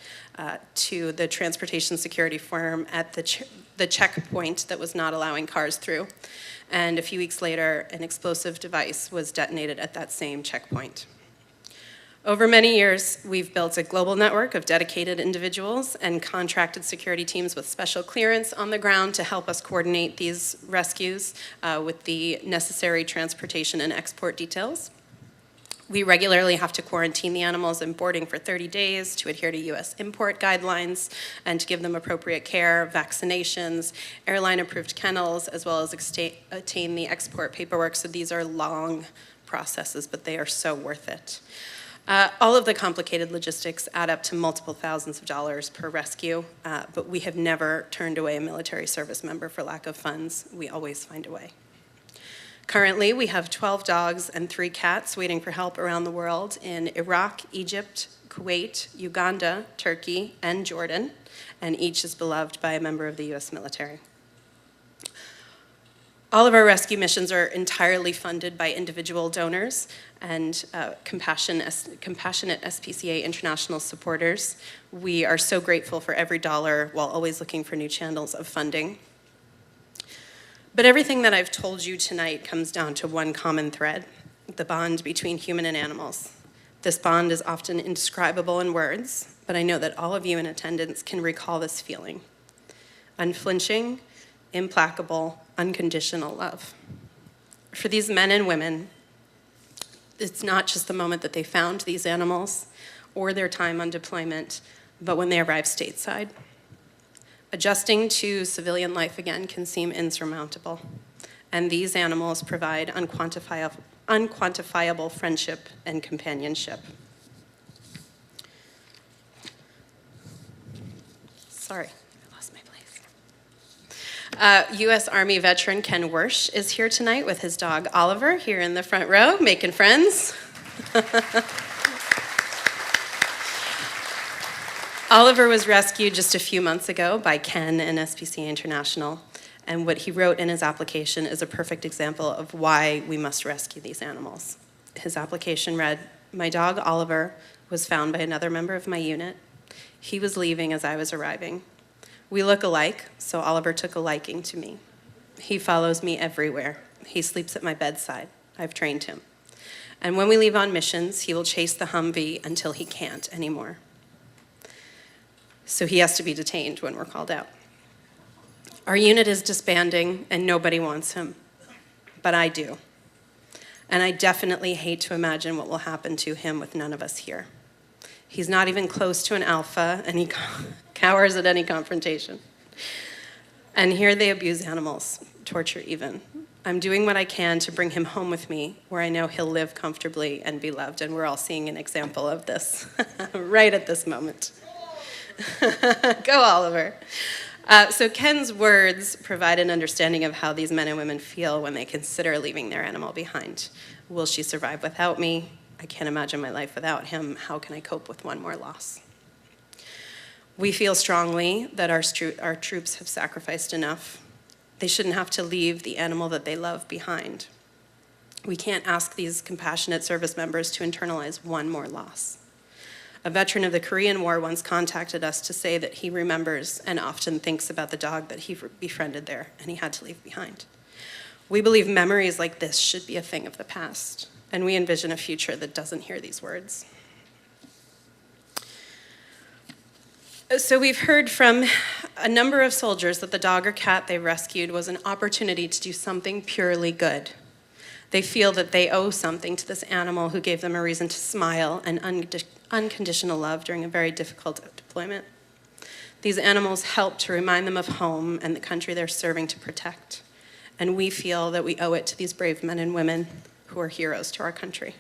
to the transportation security firm at the checkpoint that was not allowing cars through. And a few weeks later, an explosive device was detonated at that same checkpoint. Over many years, we've built a global network of dedicated individuals and contracted security teams with special clearance on the ground to help us coordinate these rescues with the necessary transportation and export details. We regularly have to quarantine the animals in boarding for 30 days to adhere to U.S. import guidelines and to give them appropriate care, vaccinations, airline-approved kennels, as well as attain the export paperwork. So these are long processes, but they are so worth it. All of the complicated logistics add up to multiple thousands of dollars per rescue, but we have never turned away a military service member for lack of funds. We always find a way. Currently, we have 12 dogs and 3 cats waiting for help around the world in Iraq, Egypt, Kuwait, Uganda, Turkey, and Jordan, and each is beloved by a member of the U.S. military. All of our rescue missions are entirely funded by individual donors and compassionate SPCA international supporters. We are so grateful for every dollar while always looking for new channels of funding. But everything that I've told you tonight comes down to one common thread, the bond between human and animals. This bond is often indescribable in words, but I know that all of you in attendance can recall this feeling. Unflinching, implacable, unconditional love. For these men and women, it's not just the moment that they found these animals or their time on deployment, but when they arrive stateside. Adjusting to civilian life again can seem insurmountable, and these animals provide unquantifiable friendship and companionship. Sorry, I lost my place. U.S. Army veteran Ken Wersch is here tonight with his dog Oliver here in the front row, making friends. Oliver was rescued just a few months ago by Ken and SPCA International, and what he wrote in his application is a perfect example of why we must rescue these animals. His application read, "My dog Oliver was found by another member of my unit. He was leaving as I was arriving. We look alike, so Oliver took a liking to me. He follows me everywhere. He sleeps at my bedside. I've trained him. And when we leave on missions, he will chase the Humvee until he can't anymore. So he has to be detained when we're called out. Our unit is disbanding, and nobody wants him, but I do. And I definitely hate to imagine what will happen to him with none of us here. He's not even close to an alpha, and he cowers at any confrontation. And here they abuse animals, torture even. I'm doing what I can to bring him home with me, where I know he'll live comfortably and be loved, and we're all seeing an example of this right at this moment. Go, Oliver. So Ken's words provide an understanding of how these men and women feel when they consider leaving their animal behind. Will she survive without me? I can't imagine my life without him. How can I cope with one more loss? We feel strongly that our troops have sacrificed enough. They shouldn't have to leave the animal that they love behind. We can't ask these compassionate service members to internalize one more loss. A veteran of the Korean War once contacted us to say that he remembers and often thinks about the dog that he befriended there and he had to leave behind. We believe memories like this should be a thing of the past, and we envision a future that doesn't hear these words. So we've heard from a number of soldiers that the dog or cat they rescued was an opportunity to do something purely good. They feel that they owe something to this animal who gave them a reason to smile and unconditional love during a very difficult deployment. These animals help to remind them of home and the country they're serving to protect. And we feel that we owe it to these brave men and women who are heroes to our country.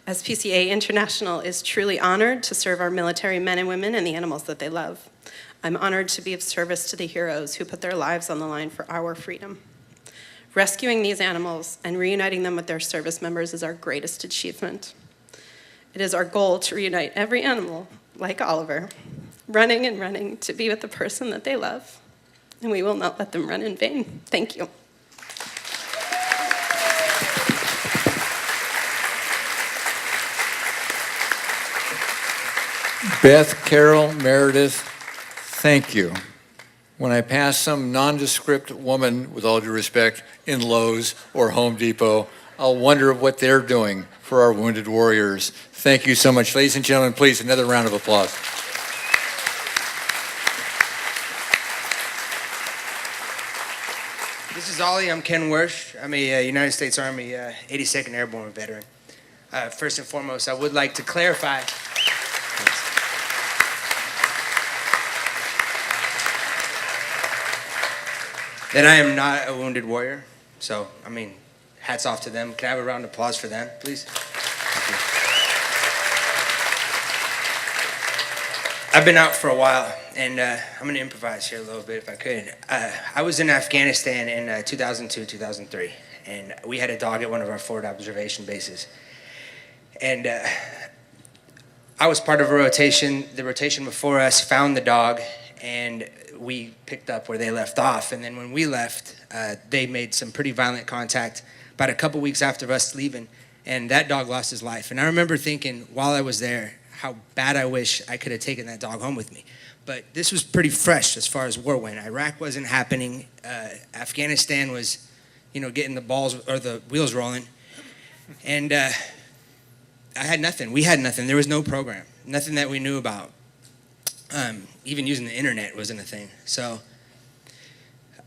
SPCA International is truly honored to serve our military men and women and the animals that they love. I'm honored to be of service to the heroes who put their lives on the line for our freedom. Rescuing these animals and reuniting them with their service members is our greatest achievement. It is our goal to reunite every animal, like Oliver, running and running to be with the person that they love. And we will not let them run in vain. Thank you. Beth Carroll Meredith, thank you. When I pass some nondescript woman, with all due respect, in Lowe's or Home Depot, I'll wonder what they're doing for our wounded warriors. Thank you so much. Ladies and gentlemen, please, another round of applause. This is Ollie. I'm Ken Wersch. I'm a United States Army 82nd Airborne veteran. First and foremost, I would like to clarify that I am not a wounded warrior. So, I mean, hats off to them. Can I have a round of applause for them, please? Thank you. I've been out for a while, and I'm going to improvise here a little bit if I could. I was in Afghanistan in 2002, 2003, and we had a dog at one of our forward observation bases. And I was part of a rotation. The rotation before us found the dog, and we picked up where they left off. And then when we left, they made some pretty violent contact about a couple weeks after us leaving, and that dog lost his life. And I remember thinking while I was there how bad I wish I could have taken that dog home with me. But this was pretty fresh as far as war went. Iraq wasn't happening. Afghanistan was, getting the balls or the wheels rolling. And I had nothing. We had nothing. There was no program, nothing that we knew about. Even using the internet wasn't a thing. So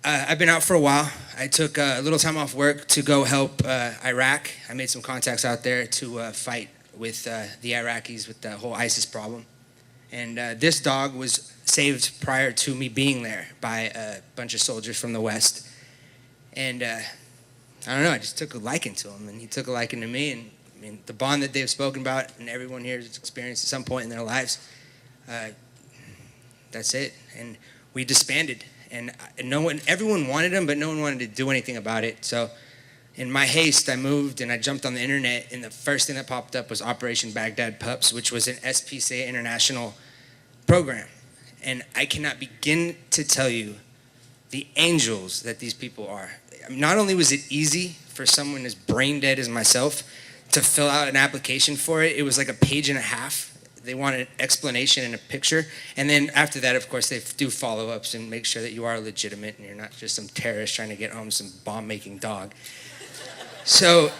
I've been out for a while. I took a little time off work to go help Iraq. I made some contacts out there to fight with the Iraqis with the whole ISIS problem. And this dog was saved prior to me being there by a bunch of soldiers from the West. And I don't know, I just took a liking to him, and he took a liking to me. And I mean, the bond that they've spoken about and everyone here has experienced at some point in their lives, that's it. And we disbanded, and everyone wanted him, but no one wanted to do anything about it. So in my haste, I moved and I jumped on the internet, and the first thing that popped up was Operation Baghdad Pups, which was an SPCA International program. And I cannot begin to tell you the angels that these people are. Not only was it easy for someone as brain dead as myself to fill out an application for it, it was like a page and a half they want an explanation and a picture. And then after that, of course, they do follow-ups and make sure that you are legitimate and you're not just some terrorist trying to get home some bomb-making dog. So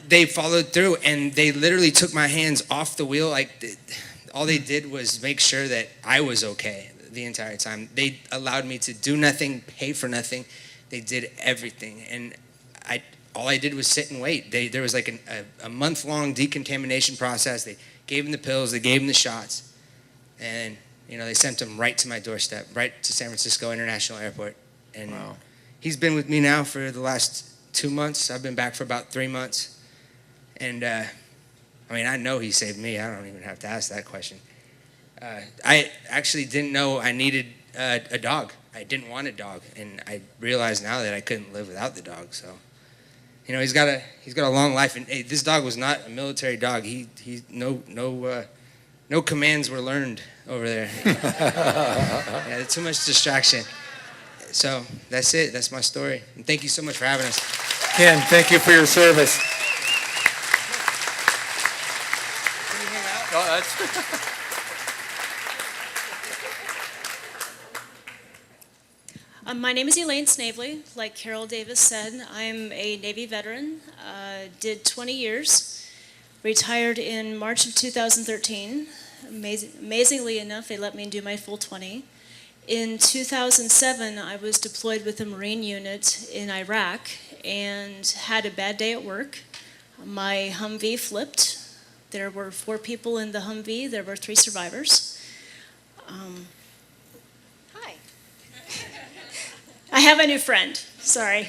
they followed through, and they literally took my hands off the wheel. Like, all they did was make sure that I was okay the entire time. They allowed me to do nothing, pay for nothing. They did everything, and all I did was sit and wait. There was like a month-long decontamination process. They gave him the pills, they gave him the shots, and they sent him right to my doorstep, right to San Francisco International Airport. And Wow. He's been with me now for the last 2 months. I've been back for about 3 months, and I know he saved me. I don't even have to ask that question. I actually didn't know I needed a dog. I didn't want a dog, and I realize now that I couldn't live without the dog. So, he's got a long life, and hey, this dog was not a military dog. No commands were learned over there. Yeah, too much distraction. So that's it. That's my story. And thank you so much for having us. Ken, thank you for your service. Can you hang out? Oh, that's My name is Elaine Snavely. Like Carol Davis said, I'm a Navy veteran, did 20 years, retired in March of 2013. Amazingly enough, they let me do my full 20. In 2007, I was deployed with a Marine unit in Iraq and had a bad day at work. My Humvee flipped. There were 4 people in the Humvee. There were 3 survivors. Hi. I have a new friend. Sorry.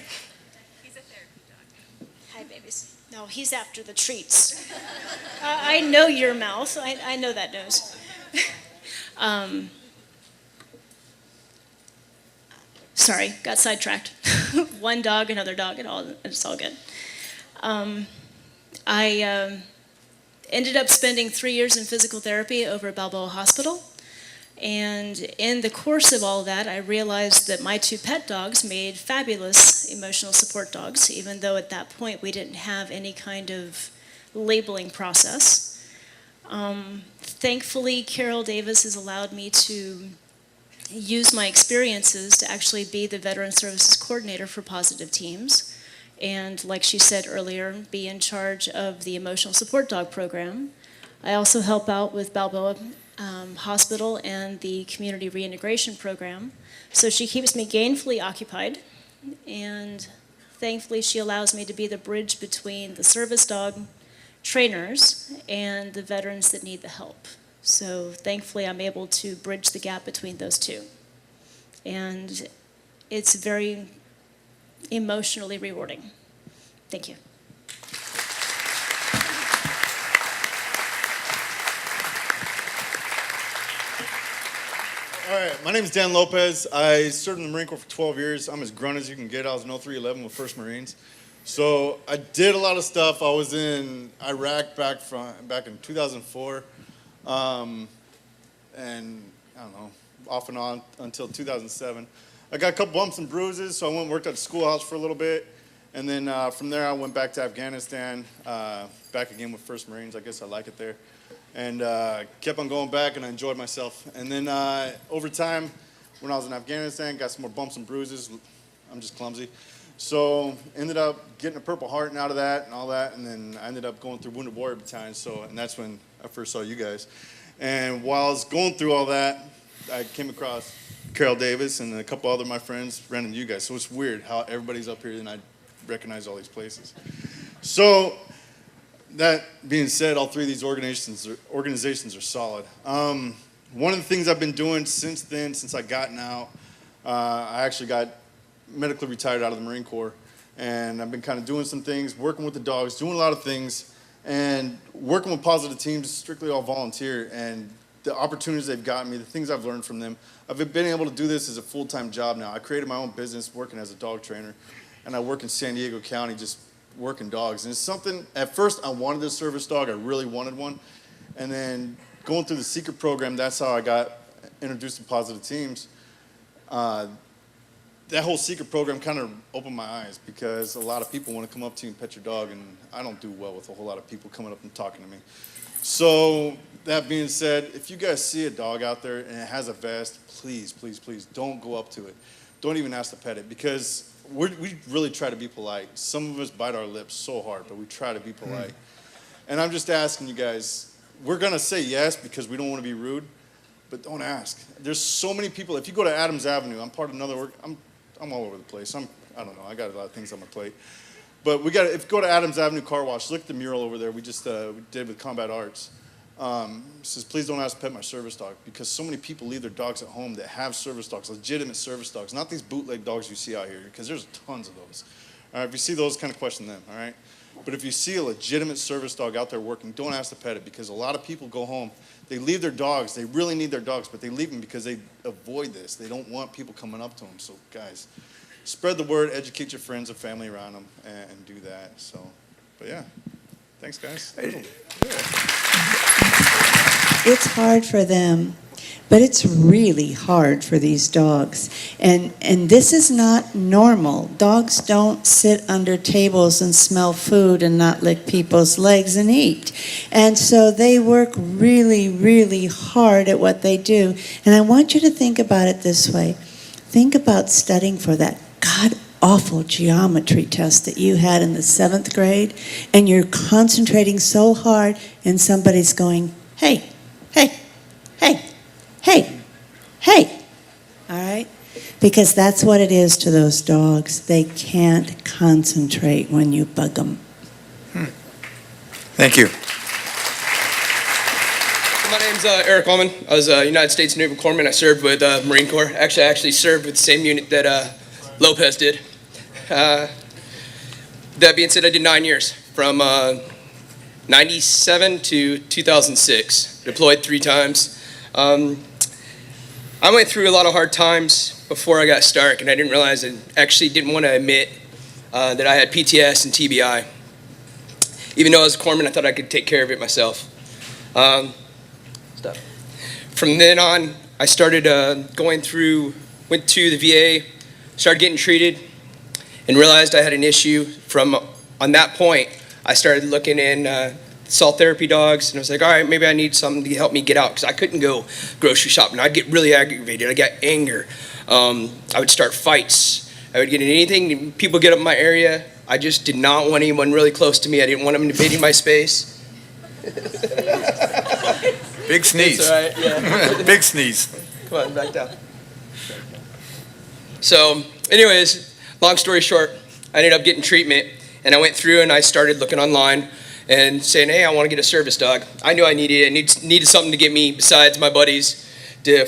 He's a therapy dog. Hi, babies. No, he's after the treats. I know your mouth. I know that nose. Sorry, got sidetracked. One dog, another dog, it's all good. I ended up spending 3 years in physical therapy over at Balboa Hospital. And in the course of all that, I realized that my 2 pet dogs made fabulous emotional support dogs, even though at that point we didn't have any kind of labeling process. Thankfully, Carol Davis has allowed me to use my experiences to actually be the Veteran Services Coordinator for Paws'itive Teams. And like she said earlier, be in charge of the Emotional Support Dog Program. I also help out with Balboa Hospital and the Community Reintegration Program. So she keeps me gainfully occupied, and thankfully she allows me to be the bridge between the service dog trainers and the veterans that need the help. So thankfully I'm able to bridge the gap between those two. And it's very emotionally rewarding. Thank you. All right, my name is Dan Lopez. I served in the Marine Corps for 12 years. I'm as grunt as you can get. I was in 0311 with 1st Marines. So I did a lot of stuff. I was in Iraq back in 2004. And I don't know, off and on until 2007. I got a couple bumps and bruises, so I went and worked at the schoolhouse for a little bit. And then from there, I went back to Afghanistan, back again with 1st Marines. I guess I like it there. And kept on going back, and I enjoyed myself. And then over time, when I was in Afghanistan, got some more bumps and bruises. I'm just clumsy. So ended up getting a Purple Heart and out of that and all that. And then I ended up going through Wounded Warrior Battalion. And that's when I first saw you guys. And while I was going through all that, I came across Carol Davis and a couple other of my friends ran into you guys. So it's weird how everybody's up here and I recognize all these places. So that being said, all 3 of these organizations are solid. One of the things I've been doing since then, since I gotten out, I actually got medically retired out of the Marine Corps. And I've been kind of doing some things, working with the dogs, doing a lot of things. And working with Paws'itive Teams, strictly all volunteer, and the opportunities they've gotten me, the things I've learned from them. I've been able to do this as a full-time job now. I created my own business working as a dog trainer, and I work in San Diego County just working dogs. And it's something, at first I wanted a service dog, I really wanted one. And then going through the Secret program, that's how I got introduced to Paws'itive Teams. that whole secret program kind of opened my eyes because a lot of people want to come up to you and pet your dog, and I don't do well with a whole lot of people coming up and talking to me. So that being said, if you guys see a dog out there and it has a vest, please, please, please don't go up to it. Don't even ask to pet it because we really try to be polite. Some of us bite our lips so hard, but we try to be polite. And I'm just asking you guys, we're going to say yes because we don't want to be rude, but don't ask. There's so many people. If you go to Adams Avenue, I'm part of another work. I'm all over the place. I don't know. I got a lot of things on my plate. But if you go to Adams Avenue Car Wash, look at the mural over there we just we did with Combat Arts. It says, please don't ask to pet my service dog, because so many people leave their dogs at home that have service dogs, legitimate service dogs, not these bootleg dogs you see out here, because there's tons of those. All right, if you see those, kind of question them, all right? But if you see a legitimate service dog out there working, don't ask to pet it, because a lot of people go home, they leave their dogs, they really need their dogs, but they leave them because they avoid this. They don't want people coming up to them. So guys, spread the word, educate your friends and family around them, and do that. So, but yeah, thanks guys. It's hard for them, but it's really hard for these dogs. And this is not normal. Dogs don't sit under tables and smell food and not lick people's legs and eat. And so they work really, really hard at what they do. And I want you to think about it this way. Think about studying for that god-awful geometry test that you had in the 7th grade, and you're concentrating so hard, and somebody's going, hey, hey, hey, hey, hey, all right? Because that's what it is to those dogs. They can't concentrate when you bug them. Thank you. My name's Eric Allman. I was a United States Naval Corpsman. I served with Marine Corps. Actually, I actually served with the same unit that Lopez did. That being said, I did 9 years, from 97 to 2006. Deployed 3 times. I went through a lot of hard times before I got Stark, and I didn't realize I actually didn't want to admit that I had PTS and TBI. Even though I was a corpsman, I thought I could take care of it myself. From then on, I started went to the VA, started getting treated, and realized I had an issue. On that point, I started looking in salt therapy dogs, and I was like, all right, maybe I need something to help me get out, because I couldn't go grocery shopping. I'd get really aggravated. I got anger. I would start fights. I would get in anything. People get up in my area. I just did not want anyone really close to me. I didn't want them invading my space. Big sneeze. It's all right, yeah. Big sneeze. Come on, back down. So, anyways, long story short, I ended up getting treatment, and I went through and I started looking online and saying, hey, I want to get a service dog. I knew I needed it. I needed something to get me besides my buddies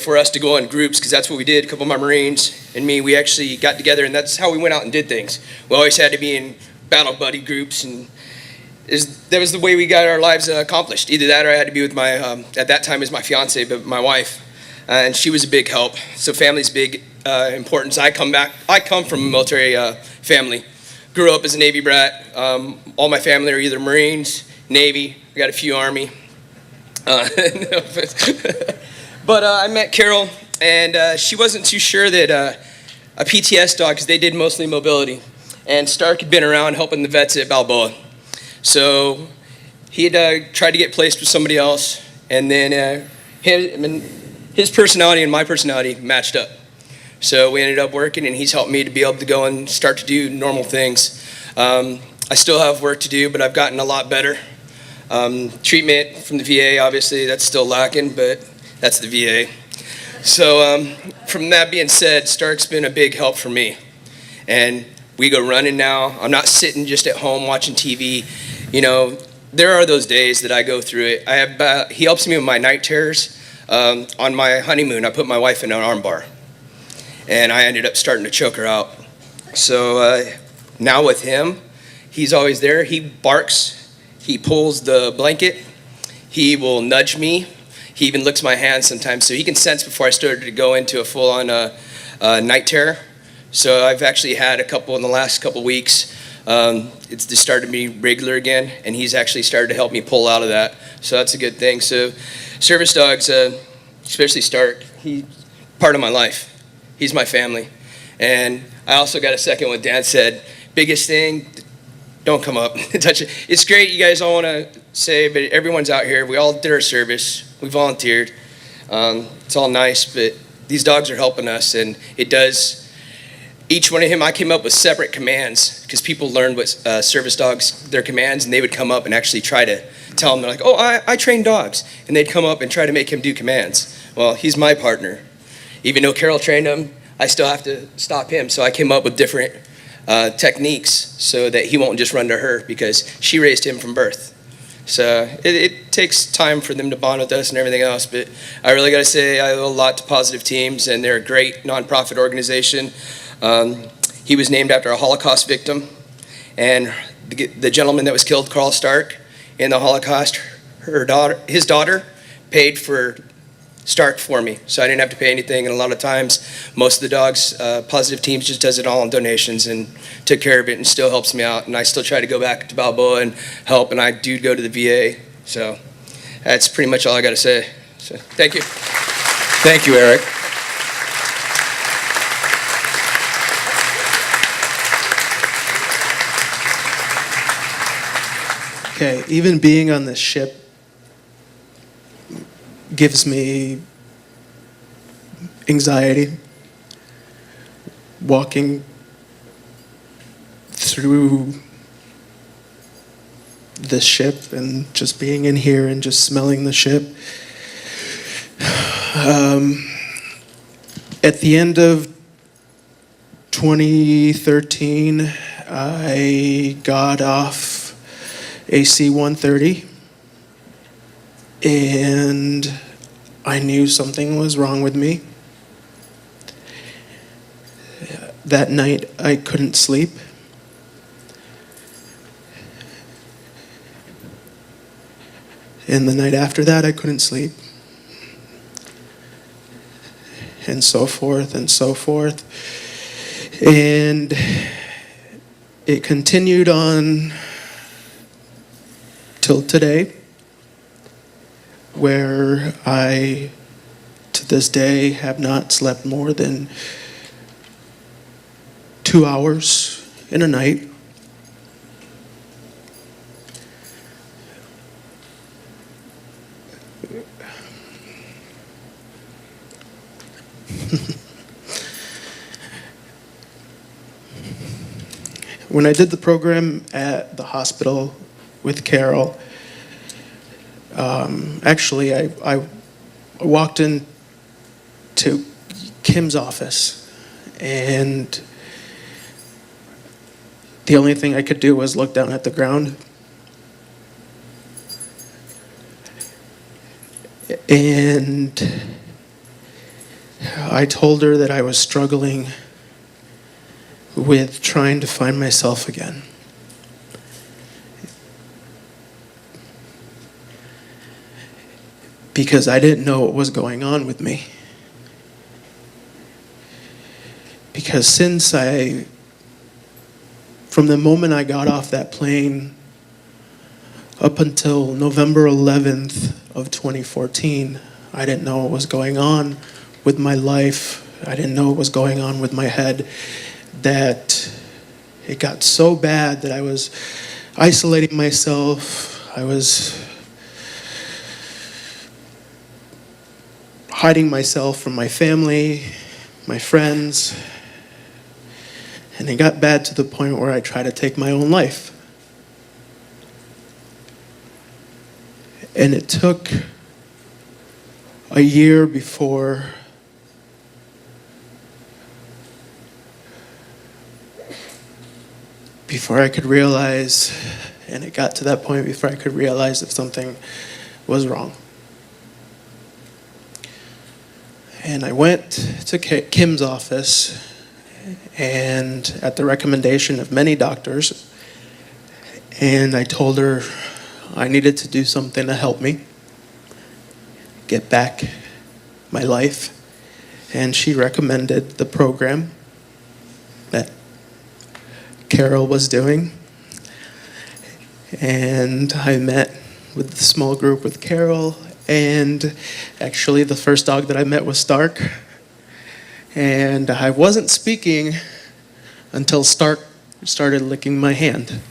for us to go in groups, because that's what we did. A couple of my Marines and me, we actually got together, and that's how we went out and did things. We always had to be in battle buddy groups, and that was the way we got our lives accomplished. Either that or I had to be with my, at that time, it was my fiance, but my wife, and she was a big help. So family's big importance. I come from a military family. Grew up as a Navy brat. All my family are either Marines, Navy. I got a few Army. But I met Carol, and she wasn't too sure that a PTS dog, because they did mostly mobility, and Stark had been around helping the vets at Balboa. So he had tried to get placed with somebody else, and then his personality and my personality matched up. So we ended up working, and he's helped me to be able to go and start to do normal things. I still have work to do, but I've gotten a lot better. Treatment from the VA, obviously, that's still lacking, but that's the VA. So from that being said, Stark's been a big help for me. And we go running now. I'm not sitting just at home watching TV. You know, there are those days that I go through it. He helps me with my night terrors. On my honeymoon, I put my wife in an arm bar, and I ended up starting to choke her out. So now with him, he's always there. He barks. He pulls the blanket. He will nudge me. He even licks my hand sometimes, so he can sense before I started to go into a full-on night terror. So I've actually had a couple in the last couple weeks. It's just started to be regular again, and he's actually started to help me pull out of that. So that's a good thing. So service dogs, especially Stark, he's part of my life. He's my family. And I also got a second one. Dan said, biggest thing, don't come up, touch it. It's great, you guys all want to say, but everyone's out here. We all did our service. We volunteered. It's all nice, but these dogs are helping us, and it does. Each one of them, I came up with separate commands because people learned what service dogs, their commands, and they would come up and actually try to tell them, they're like, oh, I train dogs. And they'd come up and try to make him do commands. Well, he's my partner. Even though Carol trained him, I still have to stop him. So I came up with different techniques so that he won't just run to her because she raised him from birth. So it takes time for them to bond with us and everything else, but I really got to say I owe a lot to Paws'itive Teams, and they're a great nonprofit organization. He was named after a Holocaust victim, and the gentleman that was killed, Carl Stark, in the Holocaust, his daughter paid for Stark for me, so I didn't have to pay anything. And a lot of times, most of the dogs, Paws'itive Teams just does it all on donations and took care of it and still helps me out. And I still try to go back to Balboa and help, and I do go to the VA. So that's pretty much all I got to say. So thank you. Thank you, Eric. Okay, even being on this ship gives me anxiety. Walking through the ship and just being in here and just smelling the ship. At the end of 2013, I got off a C-130, and I knew something was wrong with me. That night, I couldn't sleep. And the night after that, I couldn't sleep. And so forth and so forth. And it continued on till today, where I, to this day, have not slept more than 2 hours in a night. When I did the program at the hospital with Carol, actually I walked into Kim's office, and the only thing I could do was look down at the ground. And I told her that I was struggling with trying to find myself again. Because I didn't know what was going on with me. Because from the moment I got off that plane up until November 11th of 2014, I didn't know what was going on with my life. I didn't know what was going on with my head, that it got so bad that I was isolating myself. I was hiding myself from my family, my friends, and it got bad to the point where I tried to take my own life. And it took a year before I could realize, and it got to that point before I could realize that something was wrong. And I went to Kim's office, and at the recommendation of many doctors, and I told her I needed to do something to help me get back my life. And she recommended the program that Carol was doing. And I met with the small group with Carol, and actually the first dog that I met was Stark. And I wasn't speaking until Stark started licking my hand.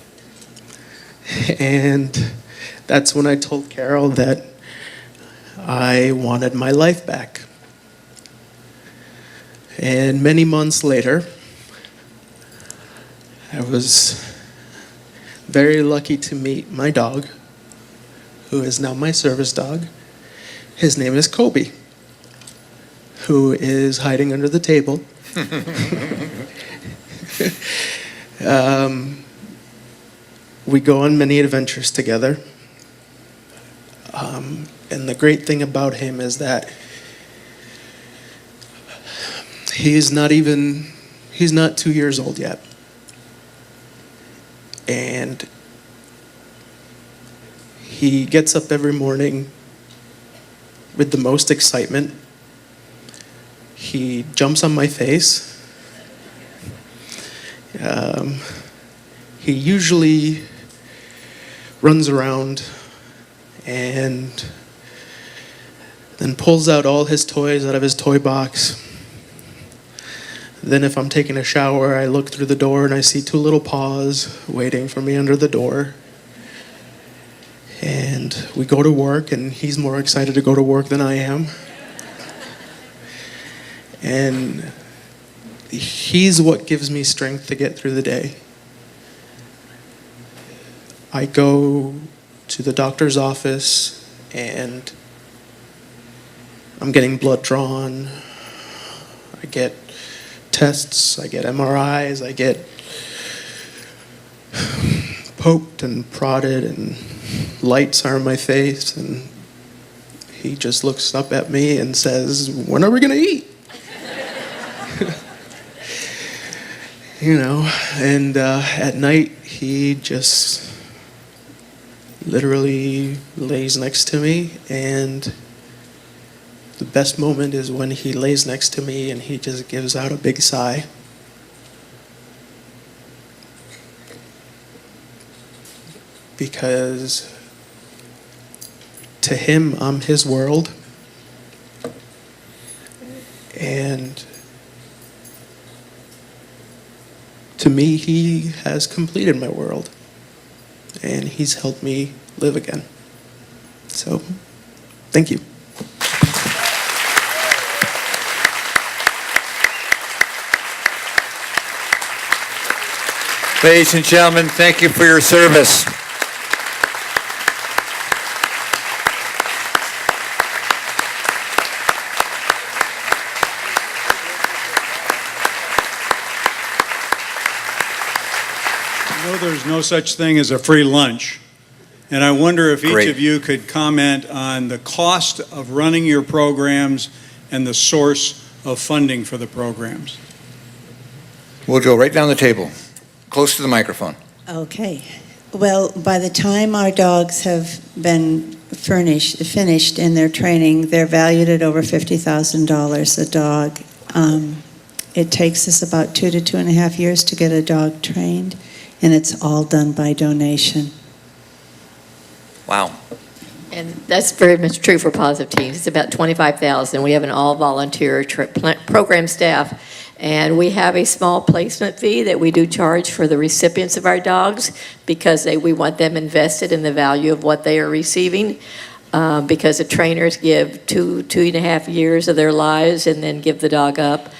And that's when I told Carol that I wanted my life back. And many months later, I was very lucky to meet my dog, who is now my service dog. His name is Kobe, who is hiding under the table. We go on many adventures together. And the great thing about him is that he's not 2 years old yet. And he gets up every morning with the most excitement. He jumps on my face. He usually runs around and then pulls out all his toys out of his toy box. Then if I'm taking a shower, I look through the door and I see two little paws waiting for me under the door. And we go to work, and he's more excited to go to work than I am. And he's what gives me strength to get through the day. I go to the doctor's office and I'm getting blood drawn. I get tests, I get MRIs, I get poked and prodded, and lights are in my face, and he just looks up at me and says, "When are we gonna eat?" You know, and at night he just literally lays next to me, and the best moment is when he lays next to me and he just gives out a big sigh. Because to him, I'm his world. And to me, he has completed my world. And he's helped me live again. So, thank you. Ladies and gentlemen, thank you for your service. There's no such thing as a free lunch. And I wonder if each Great. of you could comment on the cost of running your programs and the source of funding for the programs. We'll go right down the table, close to the microphone. Okay. Well, by the time our dogs have been finished in their training, they're valued at over $50,000 a dog. It takes us about 2 to 2.5 years to get a dog trained, and it's all done by donation. Wow. And that's very much true for Paws'itive Teams. It's about $25,000. We have an all-volunteer program staff, and we have a small placement fee that we do charge for the recipients of our dogs because we want them invested in the value of what they are receiving. Because the trainers give 2.5 years of their lives and then give the dog up.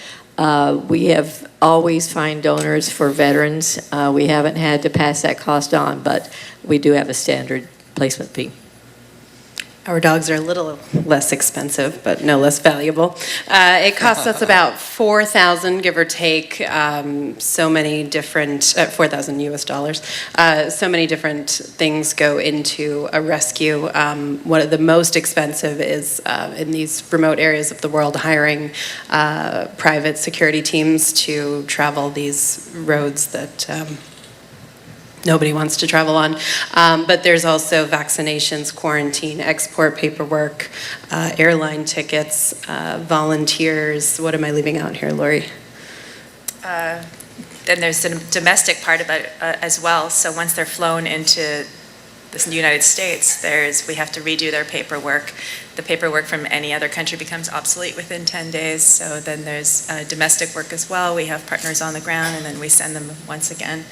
We have always find donors for veterans. We haven't had to pass that cost on, but we do have a standard placement fee. Our dogs are a little less expensive, but no less valuable. It costs us about $4,000, give or take, so many different, $4,000 US dollars. So many different things go into a rescue. One of the most expensive is in these remote areas of the world, hiring private security teams to travel these roads that nobody wants to travel on. But there's also vaccinations, quarantine, export paperwork, airline tickets, volunteers. What am I leaving out here, Lori? Then there's the domestic part of it as well. So once they're flown into the United States, we have to redo their paperwork. The paperwork from any other country becomes obsolete within 10 days. So then there's domestic work as well. We have partners on the ground, and then we send them once again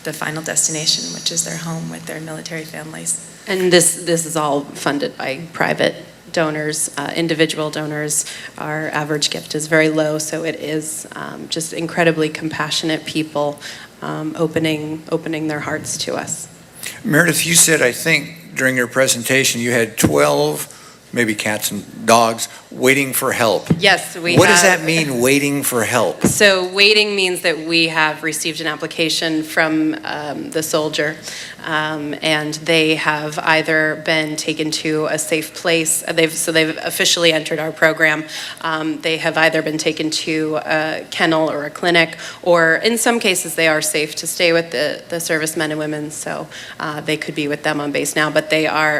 the final destination, which is their home with their military families. And this is all funded by private donors, individual donors. Our average gift is very low, so it is just incredibly compassionate people opening their hearts to us. Meredith, you said, I think, during your presentation, you had 12, maybe cats and dogs, waiting for help. Yes, What does that mean, waiting for help? So waiting means that we have received an application from the soldier, and they have either been taken to a safe place. They've officially entered our program. They have either been taken to a kennel or a clinic, or in some cases they are safe to stay with the servicemen and women. So they could be with them on base now. But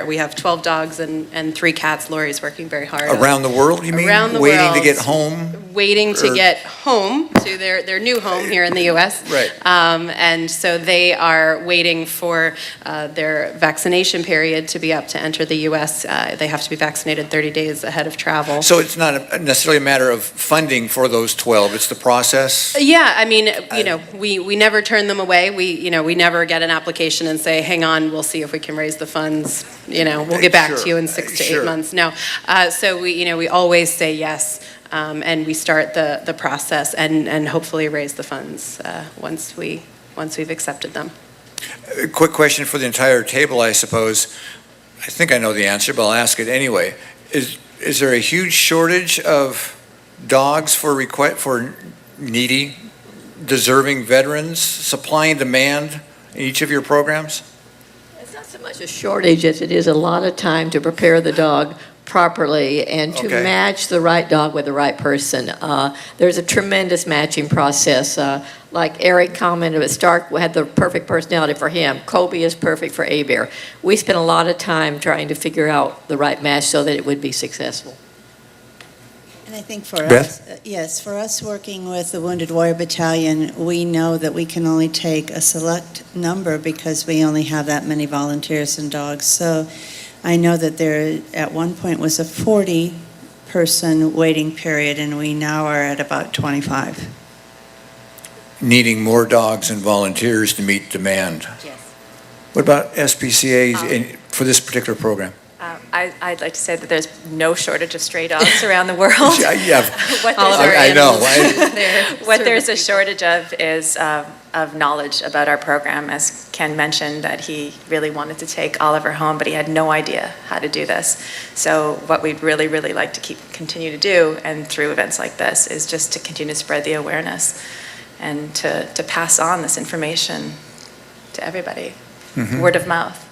we have 12 dogs and 3 cats. Lori's working very hard. Around the world, you mean? Around the waiting world. to get home? Waiting to get home to their new home here in the U.S. Right. And so they are waiting for their vaccination period to be up to enter the U.S. They have to be vaccinated 30 days ahead of travel. So it's not necessarily a matter of funding for those 12, it's the process? Yeah, I mean, we never turn them away. We never get an application and say, hang on, we'll see if we can raise the funds. We'll get back to you in 6 to 8 months. No, so we always say yes, and we start the process and hopefully raise the funds once we've accepted them. A quick question for the entire table, I suppose. I think I know the answer, but I'll ask it anyway. Is there a huge shortage of dogs for needy, deserving veterans, supply and demand in each of your programs? It's not so much a shortage as it is a lot of time to prepare the dog properly and to match the right dog with the right person. There's a tremendous matching process. Like Eric commented, but Stark had the perfect personality for him. Kobe is perfect for A-Bear. We spent a lot of time trying to figure out the right match so that it would be successful. And I think for Beth? us, yes, for us working with the Wounded Warrior Battalion, we know that we can only take a select number because we only have that many volunteers and dogs. So I know that there at one point was a 40-person waiting period, and we now are at about 25. Needing more dogs and volunteers to meet demand. Yes. What about SPCA for this particular program? I'd like to say that there's no shortage of stray dogs around the world. Yeah, I know. What there's a shortage of is of knowledge about our program. As Ken mentioned, that he really wanted to take Oliver home, but he had no idea how to do this. So what we'd really, really like to continue to do, and through events like this, is just to continue to spread the awareness and to pass on this information to everybody, word of mouth.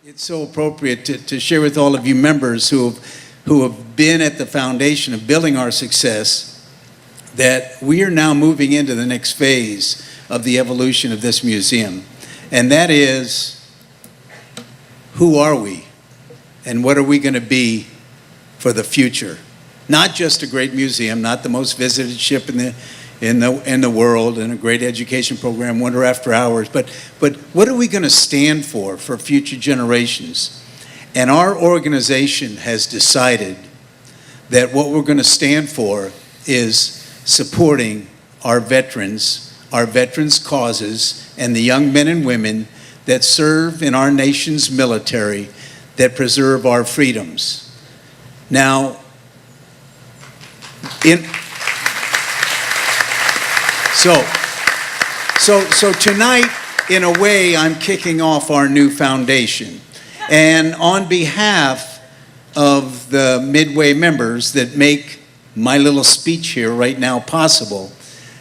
It's so appropriate to share with all of you members who have been at the foundation of building our success that we are now moving into the next phase of the evolution of this museum. And that is, who are we? And what are we going to be for the future? Not just a great museum, not the most visited ship in the world, and a great education program, Wonder After Hours, but what are we going to stand for future generations? And our organization has decided that what we're going to stand for is supporting our veterans causes, and the young men and women that serve in our nation's military that preserve our freedoms. Now, So tonight, in a way, I'm kicking off our new foundation. And on behalf of the Midway members that make my little speech here right now possible,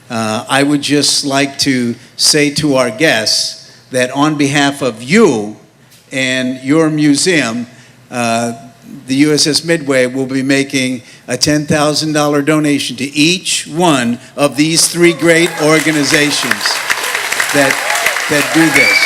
I would just like to say to our guests that on behalf of you and your museum, the USS Midway will be making a $10,000 donation to each one of these 3 great organizations that do this.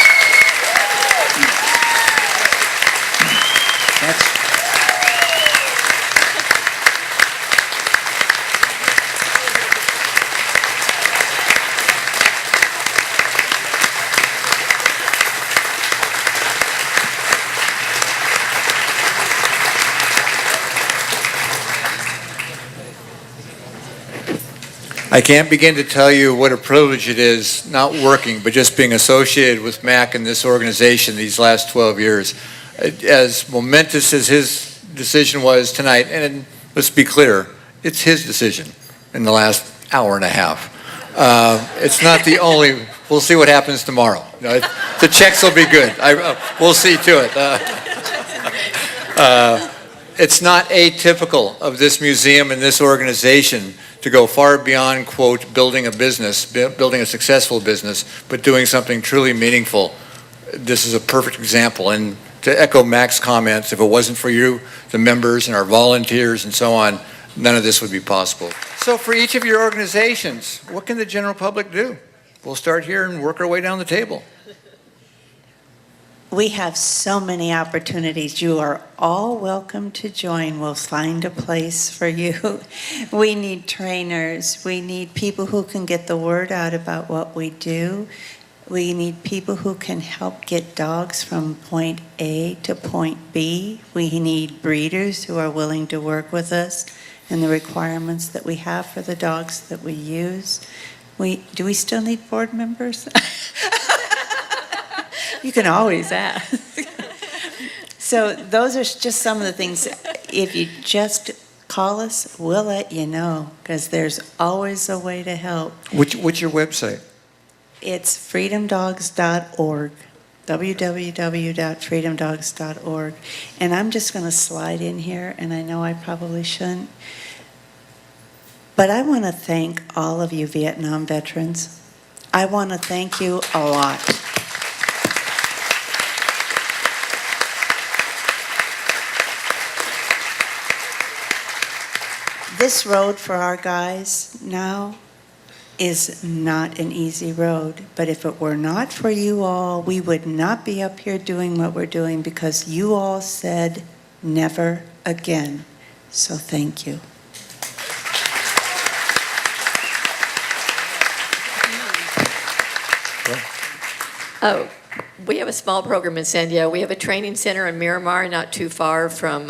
I can't begin to tell you what a privilege it is, not working, but just being associated with Mac and this organization these last 12 years. As momentous as his decision was tonight, and let's be clear, it's his decision in the last hour and a half. It's not the only, we'll see what happens tomorrow. The checks will be good. We'll see to it. It's not atypical of this museum and this organization to go far beyond, quote, building a business, building a successful business, but doing something truly meaningful. This is a perfect example. And to echo Mac's comments, if it wasn't for you, the members and our volunteers and so on, none of this would be possible. So for each of your organizations, what can the general public do? We'll start here and work our way down the table. We have so many opportunities. You are all welcome to join. We'll find a place for you. We need trainers. We need people who can get the word out about what we do. We need people who can help get dogs from point A to point B. We need breeders who are willing to work with us and the requirements that we have for the dogs that we use. Do we still need board members? You can always ask. So those are just some of the things. If you just call us, we'll let you know, because there's always a way to help. What's your website? It's freedomdogs.org, www.freedomdogs.org. And I'm just going to slide in here, and I know I probably shouldn't, but I want to thank all of you Vietnam veterans. I want to thank you a lot. This road for our guys now is not an easy road, but if it were not for you all, we would not be up here doing what we're doing, because you all said never again. So thank you. Oh, we have a small program in San Diego. We have a training center in Miramar, not too far from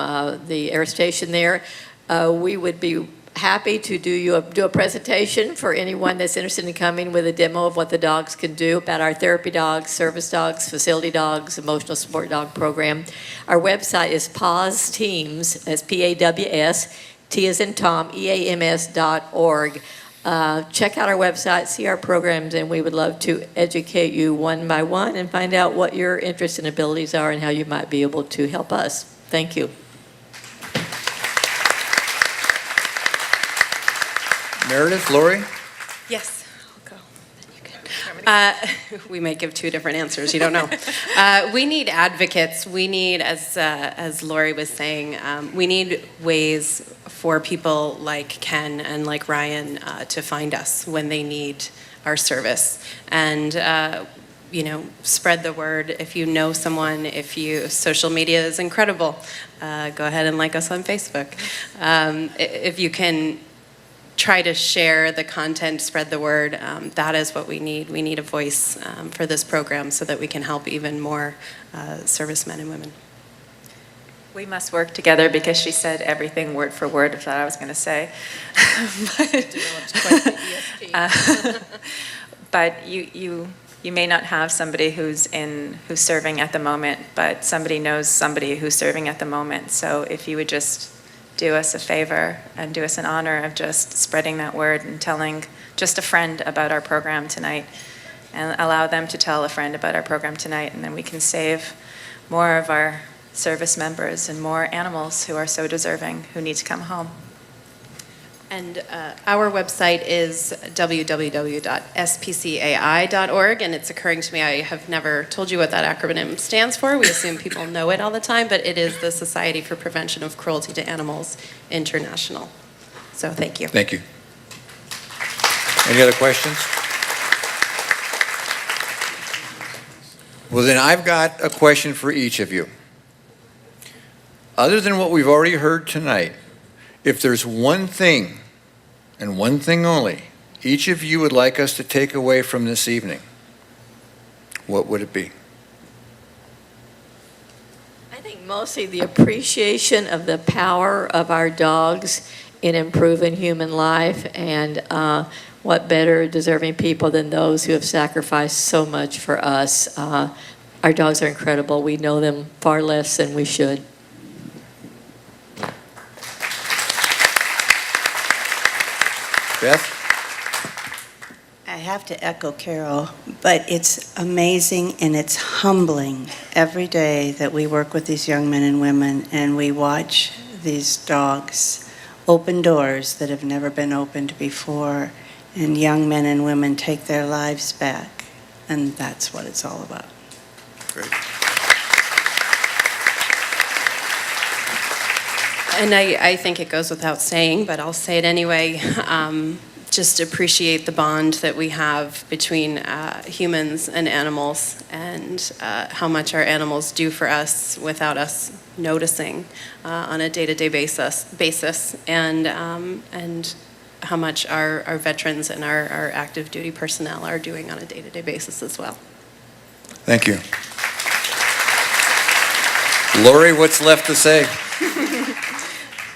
the air station there. We would be happy to do a presentation for anyone that's interested in coming with a demo of what the dogs can do about our therapy dogs, service dogs, facility dogs, emotional support dog program. Our website is Paws'itive Teams, that's P-A-W-S, T as in Tom, EAMS.org. Check out our website, see our programs, and we would love to educate you one by one and find out what your interests and abilities are and how you might be able to help us. Thank you. Meredith, Lori? Yes, I'll go. We might give two different answers. You don't know. We need advocates. We need, as Lori was saying, we need ways for people like Ken and like Ryan to find us when they need our service. And spread the word. If you know someone, social media is incredible. Go ahead and like us on Facebook. If you can try to share the content, spread the word. That is what we need. We need a voice for this program so that we can help even more servicemen and women. We must work together, because she said everything word for word of that I was going to say. But you may not have somebody who's serving at the moment, but somebody knows somebody who's serving at the moment. So if you would just do us a favor and do us an honor of just spreading that word and telling just a friend about our program tonight, and allow them to tell a friend about our program tonight, and then we can save more of our service members and more animals who are so deserving, who need to come home. And our website is www.spcai.org, and it's occurring to me, I have never told you what that acronym stands for. We assume people know it all the time, but it is the Society for Prevention of Cruelty to Animals International. So thank you. Thank you. Any other questions? Well, then I've got a question for each of you. Other than what we've already heard tonight, if there's one thing, and one thing only, each of you would like us to take away from this evening, what would it be? I think mostly the appreciation of the power of our dogs in improving human life, and what better deserving people than those who have sacrificed so much for us. Our dogs are incredible. We know them far less than we should. Beth? I have to echo Carol, but it's amazing and it's humbling every day that we work with these young men and women and we watch these dogs open doors that have never been opened before, and young men and women take their lives back, and that's what it's all about. Great. And I think it goes without saying, but I'll say it anyway, just appreciate the bond that we have between humans and animals, and how much our animals do for us without us noticing on a day-to-day basis, and how much our veterans and our active duty personnel are doing on a day-to-day basis as well. Thank you. Lori, what's left to say?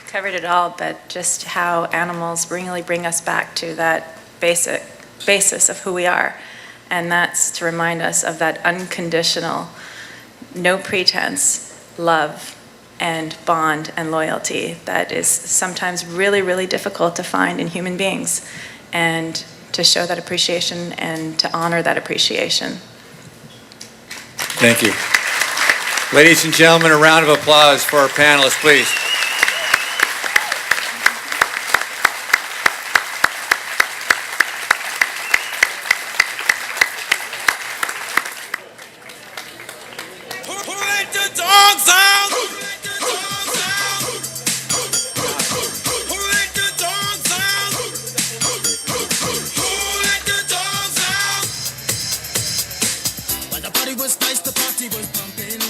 Covered it all, but just how animals really bring us back to that basis of who we are. And that's to remind us of that unconditional, no pretense love and bond and loyalty that is sometimes really, really difficult to find in human beings. And to show that appreciation and to honor that appreciation. Thank you. Ladies and gentlemen, a round of applause for our panelists, please. While the party was nice, the party was pumping.